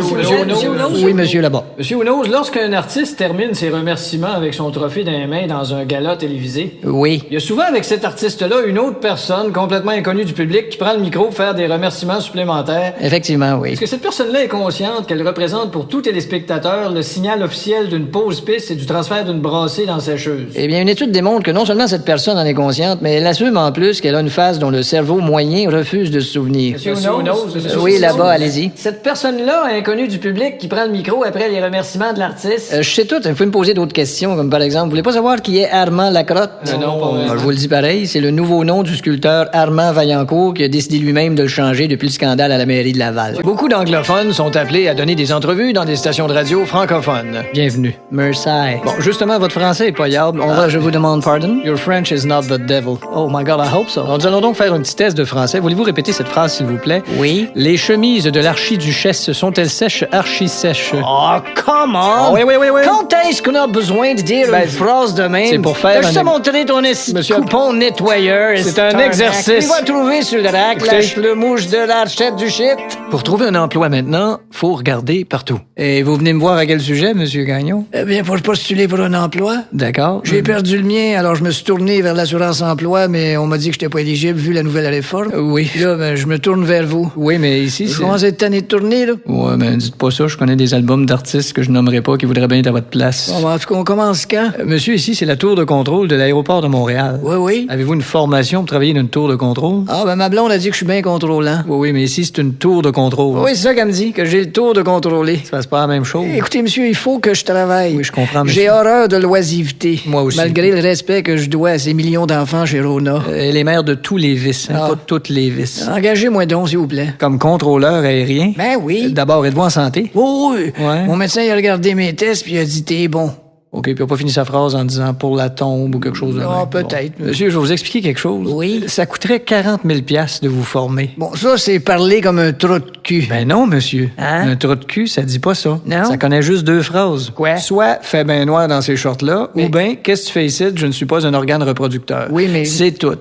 I: Oui, monsieur là-bas.
B: Monsieur Who Knows, lorsqu'un artiste termine ses remerciements avec son trophée dans les mains dans un gala télévisé,
I: Oui.
B: il y a souvent avec cet artiste-là une autre personne complètement inconnue du public qui prend le micro pour faire des remerciements supplémentaires.
I: Effectivement, oui.
B: Est-ce que cette personne-là est consciente qu'elle représente pour tout téléspectateur le signal officiel d'une pause piste et du transfert d'une brassée dans sa sécheuse?
C: Eh bien, une étude démontre que non seulement cette personne en est consciente, mais elle assume en plus qu'elle a une phase dont le cerveau moyen refuse de se souvenir.
B: Monsieur Who Knows?
C: Oui, là-bas, allez-y.
B: Cette personne-là, inconnue du public, qui prend le micro après les remerciements de l'artiste.
C: Je sais tout, il faut me poser d'autres questions, comme par exemple, vous voulez pas savoir qui est Armand Lacrotte?
B: Non, pas vraiment.
C: Je vous le dis pareil, c'est le nouveau nom du sculpteur Armand Vaillancourt qui a décidé lui-même de le changer depuis le scandale à la mairie de Laval.
I: Beaucoup d'anglophones sont appelés à donner des entrevues dans des stations de radio francophones. Bienvenue.
C: Merci.
I: Bon, justement, votre français est pas yable.
C: Je vous demande pardon?
I: Your French is not the devil.
C: Oh my God, I hope so.
I: Alors, nous allons donc faire un petit test de français. Voulez-vous répéter cette phrase, s'il vous plaît?
C: Oui.
I: Les chemises de l'archiduchesse sont-elles sèches, archi-sèches?
C: Oh, come on!
I: Oui.
C: Quand est-ce qu'on a besoin de dire une phrase de même?
I: c'est pour faire
C: T'as juste
I: un-
C: à montrer ton
I: Monsieur-
C: coupon nettoyeur.
I: C'est un exercice.
C: Il va trouver sur le rack,
I: Écoutez.
C: lâche le mouche de l'archette du shit.
I: Pour trouver un emploi maintenant, faut regarder partout.
C: Et vous venez me voir à quel sujet, Monsieur Gagnon? Eh bien, pour postuler pour un emploi.
I: D'accord.
C: J'ai perdu le mien, alors je me suis tourné vers l'assurance-emploi, mais on m'a dit que j'étais pas éligible vu la nouvelle réforme.
I: Oui.
C: Puis là, ben, je me tourne vers vous.
I: Oui, mais ici,
C: Je
I: c'est...
C: commence à être tanné de tourner, là.
I: Ouais, mais dites pas ça. Je connais des albums d'artistes que je nommerai pas qui voudraient bien être à votre place.
C: Bon, ben, en tout cas, on commence quand?
I: Monsieur, ici, c'est la tour de contrôle de l'aéroport de Montréal.
C: Oui.
I: Avez-vous une formation pour travailler dans une tour de contrôle?
C: Ah, ben, ma blonde a dit que je suis bien contrôlant.
I: Oui, mais ici, c'est une tour de contrôle.
C: Oui, c'est ça qu'elle me dit, que j'ai le tour de contrôler.
I: Ça se passe pas la même chose.
C: Écoutez, monsieur, il faut que je travaille.
I: Oui, je comprends, monsieur.
C: J'ai horreur de l'oisiveté.
I: Moi aussi.
C: Malgré le respect que je dois à ces millions d'enfants chez Rona.
I: Elle est mère de tous les vices, hein,
C: Ah.
I: pas toutes les vices.
C: Engagez-moi donc, s'il vous plaît.
I: Comme contrôleur aérien.
C: Ben oui.
I: D'abord, êtes-vous en santé?
C: Oui.
I: Ouais.
C: Mon médecin, il a regardé mes tests, puis il a dit, t'es bon.
I: OK, puis il n'a pas fini sa phrase en disant pour la tombe ou quelque chose de
C: Ah,
I: même.
C: peut-être.
I: Bon. Monsieur, je vais vous expliquer quelque chose.
C: Oui.
I: Ça coûterait 40 000 de vous former.
C: Bon, ça, c'est parler comme un trou de cul.
I: Ben non, monsieur.
C: Hein?
I: Un trou de cul, ça dit pas ça.
C: Non?
I: Ça connaît juste 2 phrases.
C: Quoi?
I: Soit « fait ben noir dans ces shorts-là
C: Mais-
I: ou bien « qu'est-ce que tu fais ici? Je ne suis pas un organe reproducteur. »
C: Oui, mais-
I: C'est tout.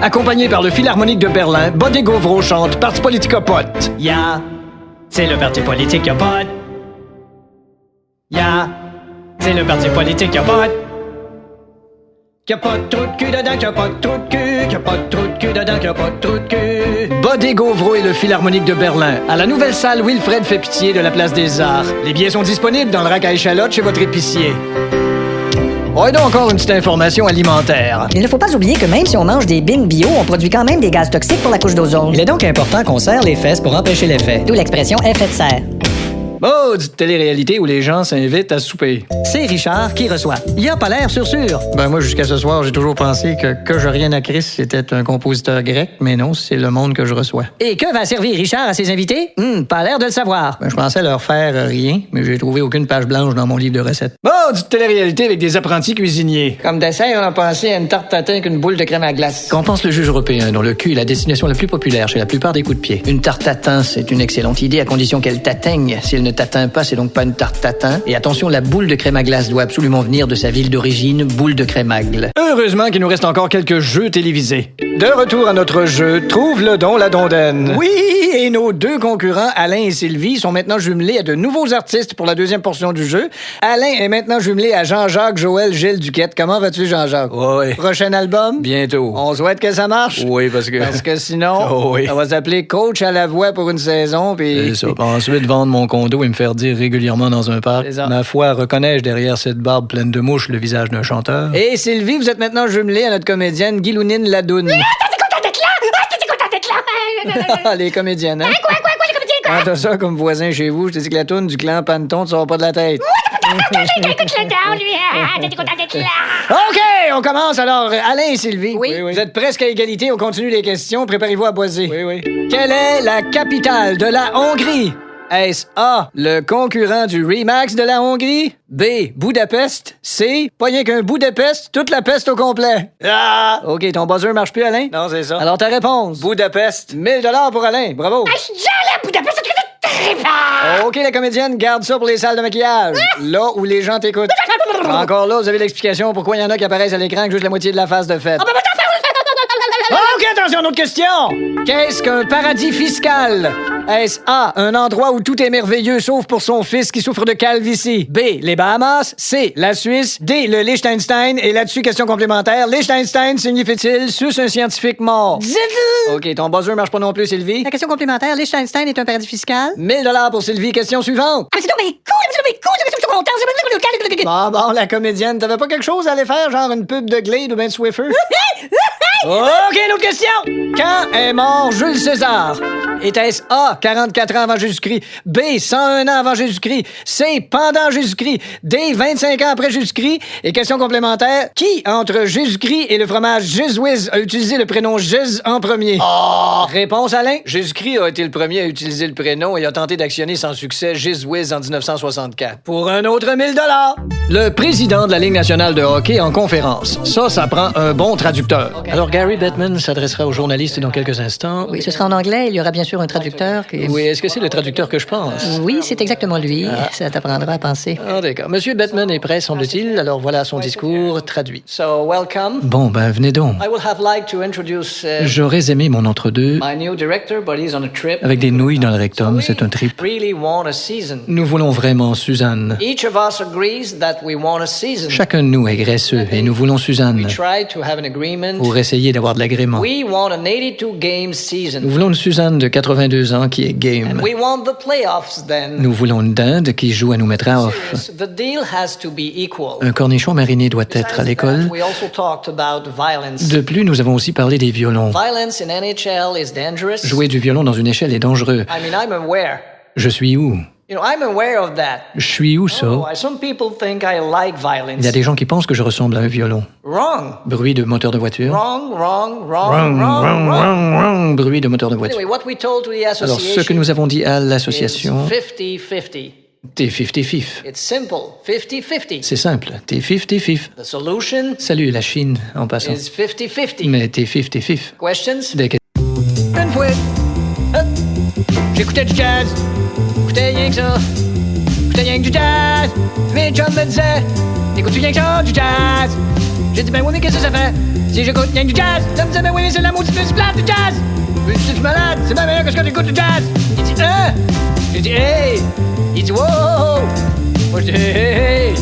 I: Accompagné par le Philharmonique de Berlin, Body Gauvreau chante Parti politique à pote.
G: Ya, c'est le parti politique à pote. Ya, c'est le parti politique à pote. Qui a pas de trou de cul dedans, qui a pas de trou de cul, qui a pas de trou de cul dedans, qui a pas de trou de cul.
I: Body Gauvreau et le Philharmonique de Berlin, à la nouvelle salle Wilfred fait pitié de la Place des Arts. Les billets sont disponibles dans le rack à échalote chez votre épicier. Ouais, donc encore une petite information alimentaire.
D: Il ne faut pas oublier que même si on mange des bines bio, on produit quand même des gaz toxiques pour la couche d'ozone.
H: Il est donc important qu'on serre les fesses pour empêcher l'effet.
D: D'où l'expression effet de serre.
I: Maudite télé-réalité où les gens s'invitent à souper.
G: C'est Richard qui reçoit. Il a pas l'air sûr.
I: Ben moi, jusqu'à ce soir, j'ai toujours pensé que je rien à Chris, c'était un compositeur grec, mais non, c'est le monde que je reçois.
G: Et que va servir Richard à ses invités? Pas l'air de le savoir.
I: Ben, je pensais leur faire rien, mais j'ai trouvé aucune page blanche dans mon livre de recettes. Maudite télé-réalité avec des apprentis cuisiniers.
C: Comme dessert, on a pensé à une tarte tatin avec une boule de crème à glace.
H: Qu'en pense le juge européen, dont le cul est la destination la plus populaire chez la plupart des coups de pied? Une tarte tatin, c'est une excellente idée à condition qu'elle t'atteigne. Si elle ne t'atteint pas, c'est donc pas une tarte tatin. Et attention, la boule de crème à glace doit absolument venir de sa ville d'origine, boule de crémagle.
I: Heureusement qu'il nous reste encore quelques jeux télévisés. De retour à notre jeu, trouve le don la dondaine. Oui, et nos deux concurrents, Alain et Sylvie, sont maintenant jumelés à de nouveaux artistes pour la deuxième portion du jeu. Alain est maintenant jumelé à Jean-Jacques Joël Gilles Duquette. Comment vas-tu, Jean-Jacques?
H: Oui.
I: Prochain album?
H: Bientôt.
I: On souhaite que ça marche?
H: Oui, parce que
I: sinon,
H: oui.
I: ça va s'appeler Coach à la voix pour une saison. Puis
H: C'est ça. Puis ensuite, vendre mon condo et me faire dire régulièrement dans un parc.
I: C'est ça.
H: Ma foi, reconnais-je derrière cette barbe pleine de mouches le visage d'un chanteur?
I: Et Sylvie, vous êtes maintenant jumelée à notre comédienne Guilounine Ladoune. Les comédiennes, hein? Quoi, les comédiennes, quoi? Ah, t'as ça comme voisin chez vous, je te dis que la toune du clan Panton, tu sors pas de la tête. OK, on commence alors. Alain et Sylvie.
D: Oui.
I: Vous êtes presque à égalité, on continue les questions, préparez-vous à boiser.
H: Oui.
I: Quelle est la capitale de la Hongrie? Est-ce A, le concurrent du Remax de la Hongrie? B, Budapest? C, pas rien qu'un bout de peste, toute la peste au complet. Ah! OK, ton buzzer marche plus, Alain? Non, c'est ça. Alors ta réponse? Budapest. 1000 $ pour Alain, bravo. OK, la comédienne, garde ça pour les salles de maquillage. Là où les gens t'écoutent. Encore là, vous avez l'explication pourquoi il y en a qui apparaissent à l'écran avec juste la moitié de la face de fête. OK, attention, une autre question. Qu'est-ce qu'un paradis fiscal? Est-ce A, un endroit où tout est merveilleux sauf pour son fils qui souffre de calvitie? B, les Bahamas? C, la Suisse? D, le Liechtenstein? Et là-dessus, question complémentaire. Liechtenstein signifie-t-il suce un scientifique mort? OK, ton buzzer marche pas non plus, Sylvie.
G: La question complémentaire, Liechtenstein est un paradis fiscal?
I: 1000 $ pour Sylvie. Question suivante.
G: Ah, mais c'est donc bien cool, je suis content.
I: Bon, la comédienne, t'avais pas quelque chose à aller faire, genre une pub de Glade ou ben de Swiffer? OK, une autre question. Quand est mort Jules César? Était-ce A, 44 ans avant Jésus-Christ, B, 101 ans avant Jésus-Christ, C, pendant Jésus-Christ, D, 25 ans après Jésus-Christ? Et question complémentaire, qui, entre Jésus-Christ et le fromage Jiz Whiz, a utilisé le prénom Jiz en premier? Réponse, Alain? Jésus-Christ a été le premier à utiliser le prénom et a tenté d'actionner sans succès Jiz Whiz en 1964. Pour un autre 1000 $. Le président de la Ligue nationale de hockey en conférence. Ça prend un bon traducteur.
H: Okay. Alors, Gary Bettman s'adressera aux journalistes dans quelques instants.
D: Oui, ce sera en anglais. Il y aura bien sûr un traducteur.
H: Oui, est-ce que c'est le traducteur que je pense?
D: Oui, c'est exactement lui. Ça t'apprendra à penser.
H: Ah, d'accord. Monsieur Bettman est prêt, semble-t-il. Alors voilà son discours traduit.
I: So, welcome.
H: Bon, ben, venez donc.
I: I would have liked to introduce,
H: J'aurais aimé mon entre-deux
I: my new director, but he's on a trip.
H: avec des nouilles dans le rectum. C'est un trip.
I: Really want a season.
H: Nous voulons vraiment Suzanne.
I: Each of us agrees that we want a season.
H: Chacun de nous est graisseux et nous voulons Suzanne
I: We try to have an agreement.
H: pour essayer d'avoir de l'agrément.
I: We want an 82 game season.
H: Nous voulons une Suzanne de 82 ans qui est game.
I: We want the playoffs then.
H: Nous voulons une dinde qui joue à nous mettre à off.
I: The deal has to be equal.
H: Un cornichon mariné doit être à l'école.
I: We also talked about violence.
H: De plus, nous avons aussi parlé des violons.
I: Violence in NHL is dangerous.
H: Jouer du violon dans une échelle est dangereux.
I: I mean, I'm aware.
H: Je suis où?
I: You know, I'm aware of that.
H: Je suis où, ça?
I: Oh, some people think I like violence.
H: Il y a des gens qui pensent que je ressemble à un violon.
I: Wrong.
H: Bruit de moteur de voiture.
I: Wrong.
H: Bruit de moteur de voiture.
I: Anyway, what we told to the association.
H: Alors, ce que nous avons dit à l'association...
I: 50-50.
H: T'es 50-50.
I: It's simple. 50-50.
H: C'est simple. T'es 50-50.
I: The solution
H: Salut la Chine, en passant.
I: is 50-50.
H: Mais t'es 50-50.
I: Questions?
H: Des
I: Une fois. J'écoutais du jazz. J'écoutais rien que ça. J'écoutais rien que du jazz. Mes chums me disaient, écoutes-tu rien que ça, du jazz? J'ai dit, ben oui, mais qu'est-ce que ça fait? Si j'écoute rien que du jazz, ça me disait, ben oui, mais c'est la maudite musique plate du jazz. Je suis malade, c'est bien meilleur que ce que j'écoute du jazz. Il dit, hein? J'ai dit, hey! Il dit, wow! Moi, je dis, hey!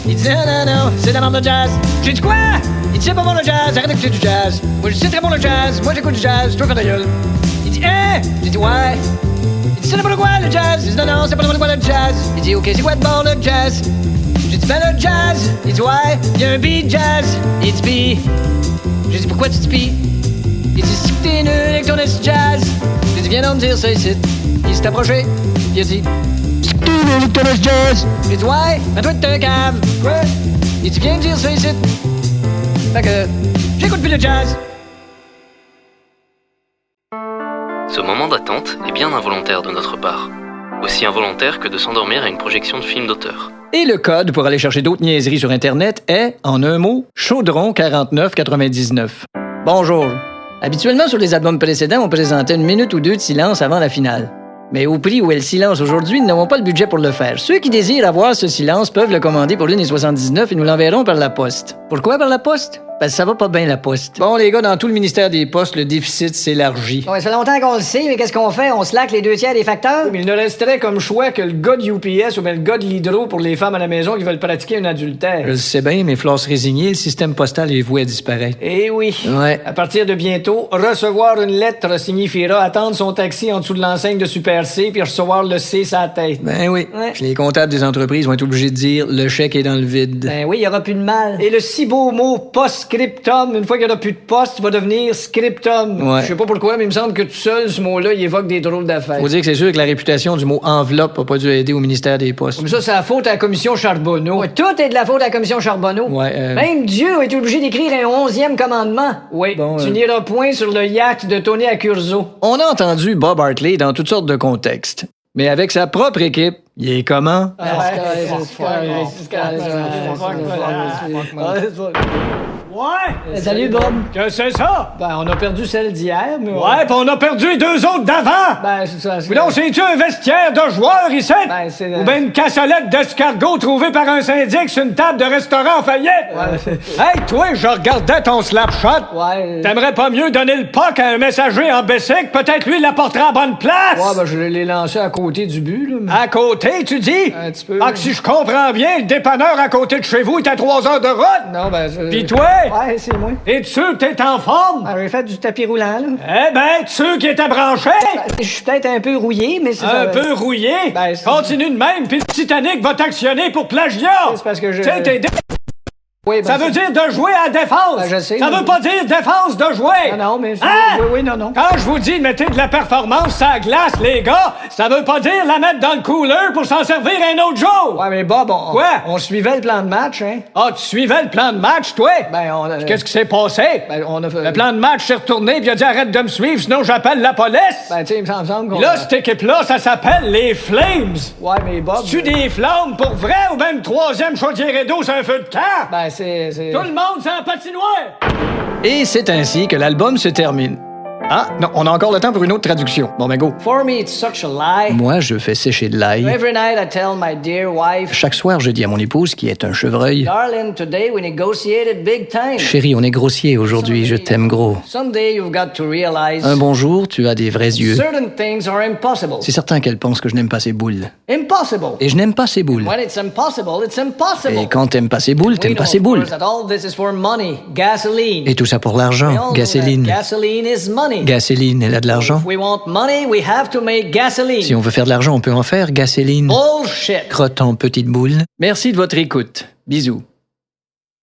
I: Il dit, non, c'est de la merde de jazz. J'ai dit, quoi? Il dit, c'est pas bon le jazz, arrête d'écouter du jazz. Moi, je dis, c'est très bon le jazz, moi, j'écoute du jazz, toi, fais ta gueule. Il dit, hein? J'ai dit, ouais. Il dit, c'est n'importe quoi le jazz. J'ai dit, non, c'est pas n'importe quoi le jazz. Il dit, ok, c'est quoi de bon le jazz? J'ai dit, J'ai dit, ben le jazz. Il dit, ouais, il y a un beat jazz. Il dit, pis. J'ai dit, pourquoi tu dis pis? Il dit, si t'es nul avec ton jazz. J'ai dit, viens donc me dire ça ici. Il s'est approché. Il a dit, si t'es nul avec ton jazz. J'ai dit, ouais, ben toi t'es un cave. Quoi? Il dit, viens me dire ça ici. Fait que, j'écoute plus le jazz.
K: Ce moment d'attente est bien involontaire de notre part. Aussi involontaire que de s'endormir à une projection de film d'auteur.
C: Et le code pour aller chercher d'autres niaiseries sur Internet est, en un mot, Chaudron 4999. Bonjour. Habituellement, sur les albums précédents, on présentait 1 minute ou 2 de silence avant la finale. Mais au prix où est le silence aujourd'hui, nous n'avons pas le budget pour le faire. Ceux qui désirent avoir ce silence peuvent le commander pour 1,79 et nous l'enverrons par la poste. Pourquoi par la poste? Parce que ça va pas bien, la poste. Bon, les gars, dans tout le ministère des Postes, le déficit s'élargit.
D: Ouais, ça fait longtemps qu'on le sait, mais qu'est-ce qu'on fait? On slack les 2/3 des facteurs?
B: Mais il ne resterait comme choix que le gars de UPS ou bien le gars de l'hydro pour les femmes à la maison qui veulent pratiquer un adultère.
C: Je le sais bien, mais Floss résigné, le système postal est voué à disparaître.
B: Eh oui.
C: Ouais.
B: À partir de bientôt, recevoir une lettre signifiera attendre son taxi en dessous de l'enseigne de Super C puis recevoir le C sur la tête.
C: Ben oui.
B: Ouais.
C: Puis les comptables des entreprises vont être obligés de dire le chèque est dans le vide.
D: Ben oui, il y aura plus de mal.
B: Et le si beau mot post-scriptum, une fois qu'il n'y aura plus de poste, il va devenir scriptum.
C: Ouais.
B: Je sais pas pourquoi, mais il me semble que tout seul, ce mot-là, il évoque des drôles d'affaires.
C: Faut dire que c'est sûr que la réputation du mot enveloppe a pas dû aider au ministère des Postes.
B: Mais ça, c'est la faute à la commission Charbonneau.
D: Ouais, tout est de la faute à la commission Charbonneau.
C: Ouais,
D: Même Dieu a été obligé d'écrire un 11e commandement.
B: Oui,
C: Bon,
B: tu n'iras point sur le yacht de Tony Accurso.
C: On a entendu Bob Hartley dans toutes sortes de contextes. Mais avec sa propre équipe, il est comment?
B: Ouais!
D: Salut, Bob.
B: Que c'est ça?
D: Ben, on a perdu celle d'hier, mais...
B: Ouais, pis on a perdu les 2 autres d'avant!
D: Ben, c'est ça.
B: Puis donc, c'est-tu un vestiaire de joueurs ici?
D: Ben, c'est...
B: Ou bien une cassolette d'escargot trouvée par un syndic sur une table de restaurant en faillite? Hey, toi, je regardais ton slapshot.
D: Ouais.
B: T'aimerais pas mieux donner le puck à un messager en bicycle? Peut-être lui l'apportera à bonne place?
D: Ouais, ben, je l'ai lancé à côté du but, là. mais-
B: À côté, tu dis?
D: Un petit peu.
B: Ah, que si je comprends bien, le dépanneur à côté de chez vous est à 3 heures de route?
D: Non, ben...
B: Pis toi?
D: Ouais, c'est moi.
B: Es-tu sûr que t'es en forme?
D: Ben, j'ai fait du tapis roulant, là.
B: Eh ben, tu sûr qu'il était branché?
D: Je suis peut-être un peu rouillé, mais c'est ça.
B: Un peu rouillé?
D: Ben, c'est-
B: Continue de même, puis le Titanic va t'actionner pour plagiat!
D: C'est parce que je...
B: Tu sais, t'es
D: Oui, ben,
B: ça veut dire de jouer à la défense!
D: Ben, je sais,
B: ça
D: mais-
B: veut pas dire défense de jouer!
D: Non, mais...
B: Hein?
D: Oui, non.
B: Quand je vous dis de mettre de la performance sur la glace, les gars, ça veut pas dire la mettre dans le cooler pour s'en servir un autre jour!
D: Ouais, mais Bob,
B: Quoi?
D: on suivait le plan de match, hein?
B: Ah, tu suivais le plan de match, toi?
D: Ben, on a...
B: Qu'est-ce qui s'est passé?
D: Ben, on a fait...
B: Le plan de match s'est retourné puis il a dit arrête de me suivre, sinon j'appelle la police!
D: Ben, tu sais, il me semble qu'on...
B: Là, cette équipe-là, ça s'appelle les Flames!
D: Ouais, mais Bob...
B: Tu des flammes pour vrai ou même 3e chaudière d'eau sur un feu de camp?
D: Ben, c'est...
B: Tout le monde, c'est un patinoire!
C: Et c'est ainsi que l'album se termine. Ah, non, on a encore le temps pour une autre traduction. Bon, ben go.
D: For me, it's such a lie.
C: Moi, je fais sécher de l'ail.
D: Every night I tell my dear wife,
C: Chaque soir, je dis à mon épouse, qui est un chevreuil,
D: darling, today we negotiated big time.
C: chérie, on est grossier aujourd'hui, je t'aime gros.
D: Someday you've got to realize
C: Un bonjour, tu as des vrais yeux.
D: certain things are impossible.
C: C'est certain qu'elle pense que je n'aime pas ses boules.
D: Impossible.
C: Et je n'aime pas ses boules.
D: When it's impossible, it's impossible.
C: Et quand t'aimes pas ses boules,
D: We
C: t'aimes pas
D: know,
C: ses
D: of
C: boules.
D: course, that all this is for money, gasoline.
C: Et tout ça pour
D: We all
C: l'argent.
D: know
C: Gasoline.
D: that gasoline is money.
C: Gasoline, elle a de l'argent.
D: If we want money, we have to make gasoline.
C: Si on veut faire de l'argent, on peut en faire. Gasoline.
D: Bullshit.
C: Crotte en petite boule. Merci de votre écoute. Bisous.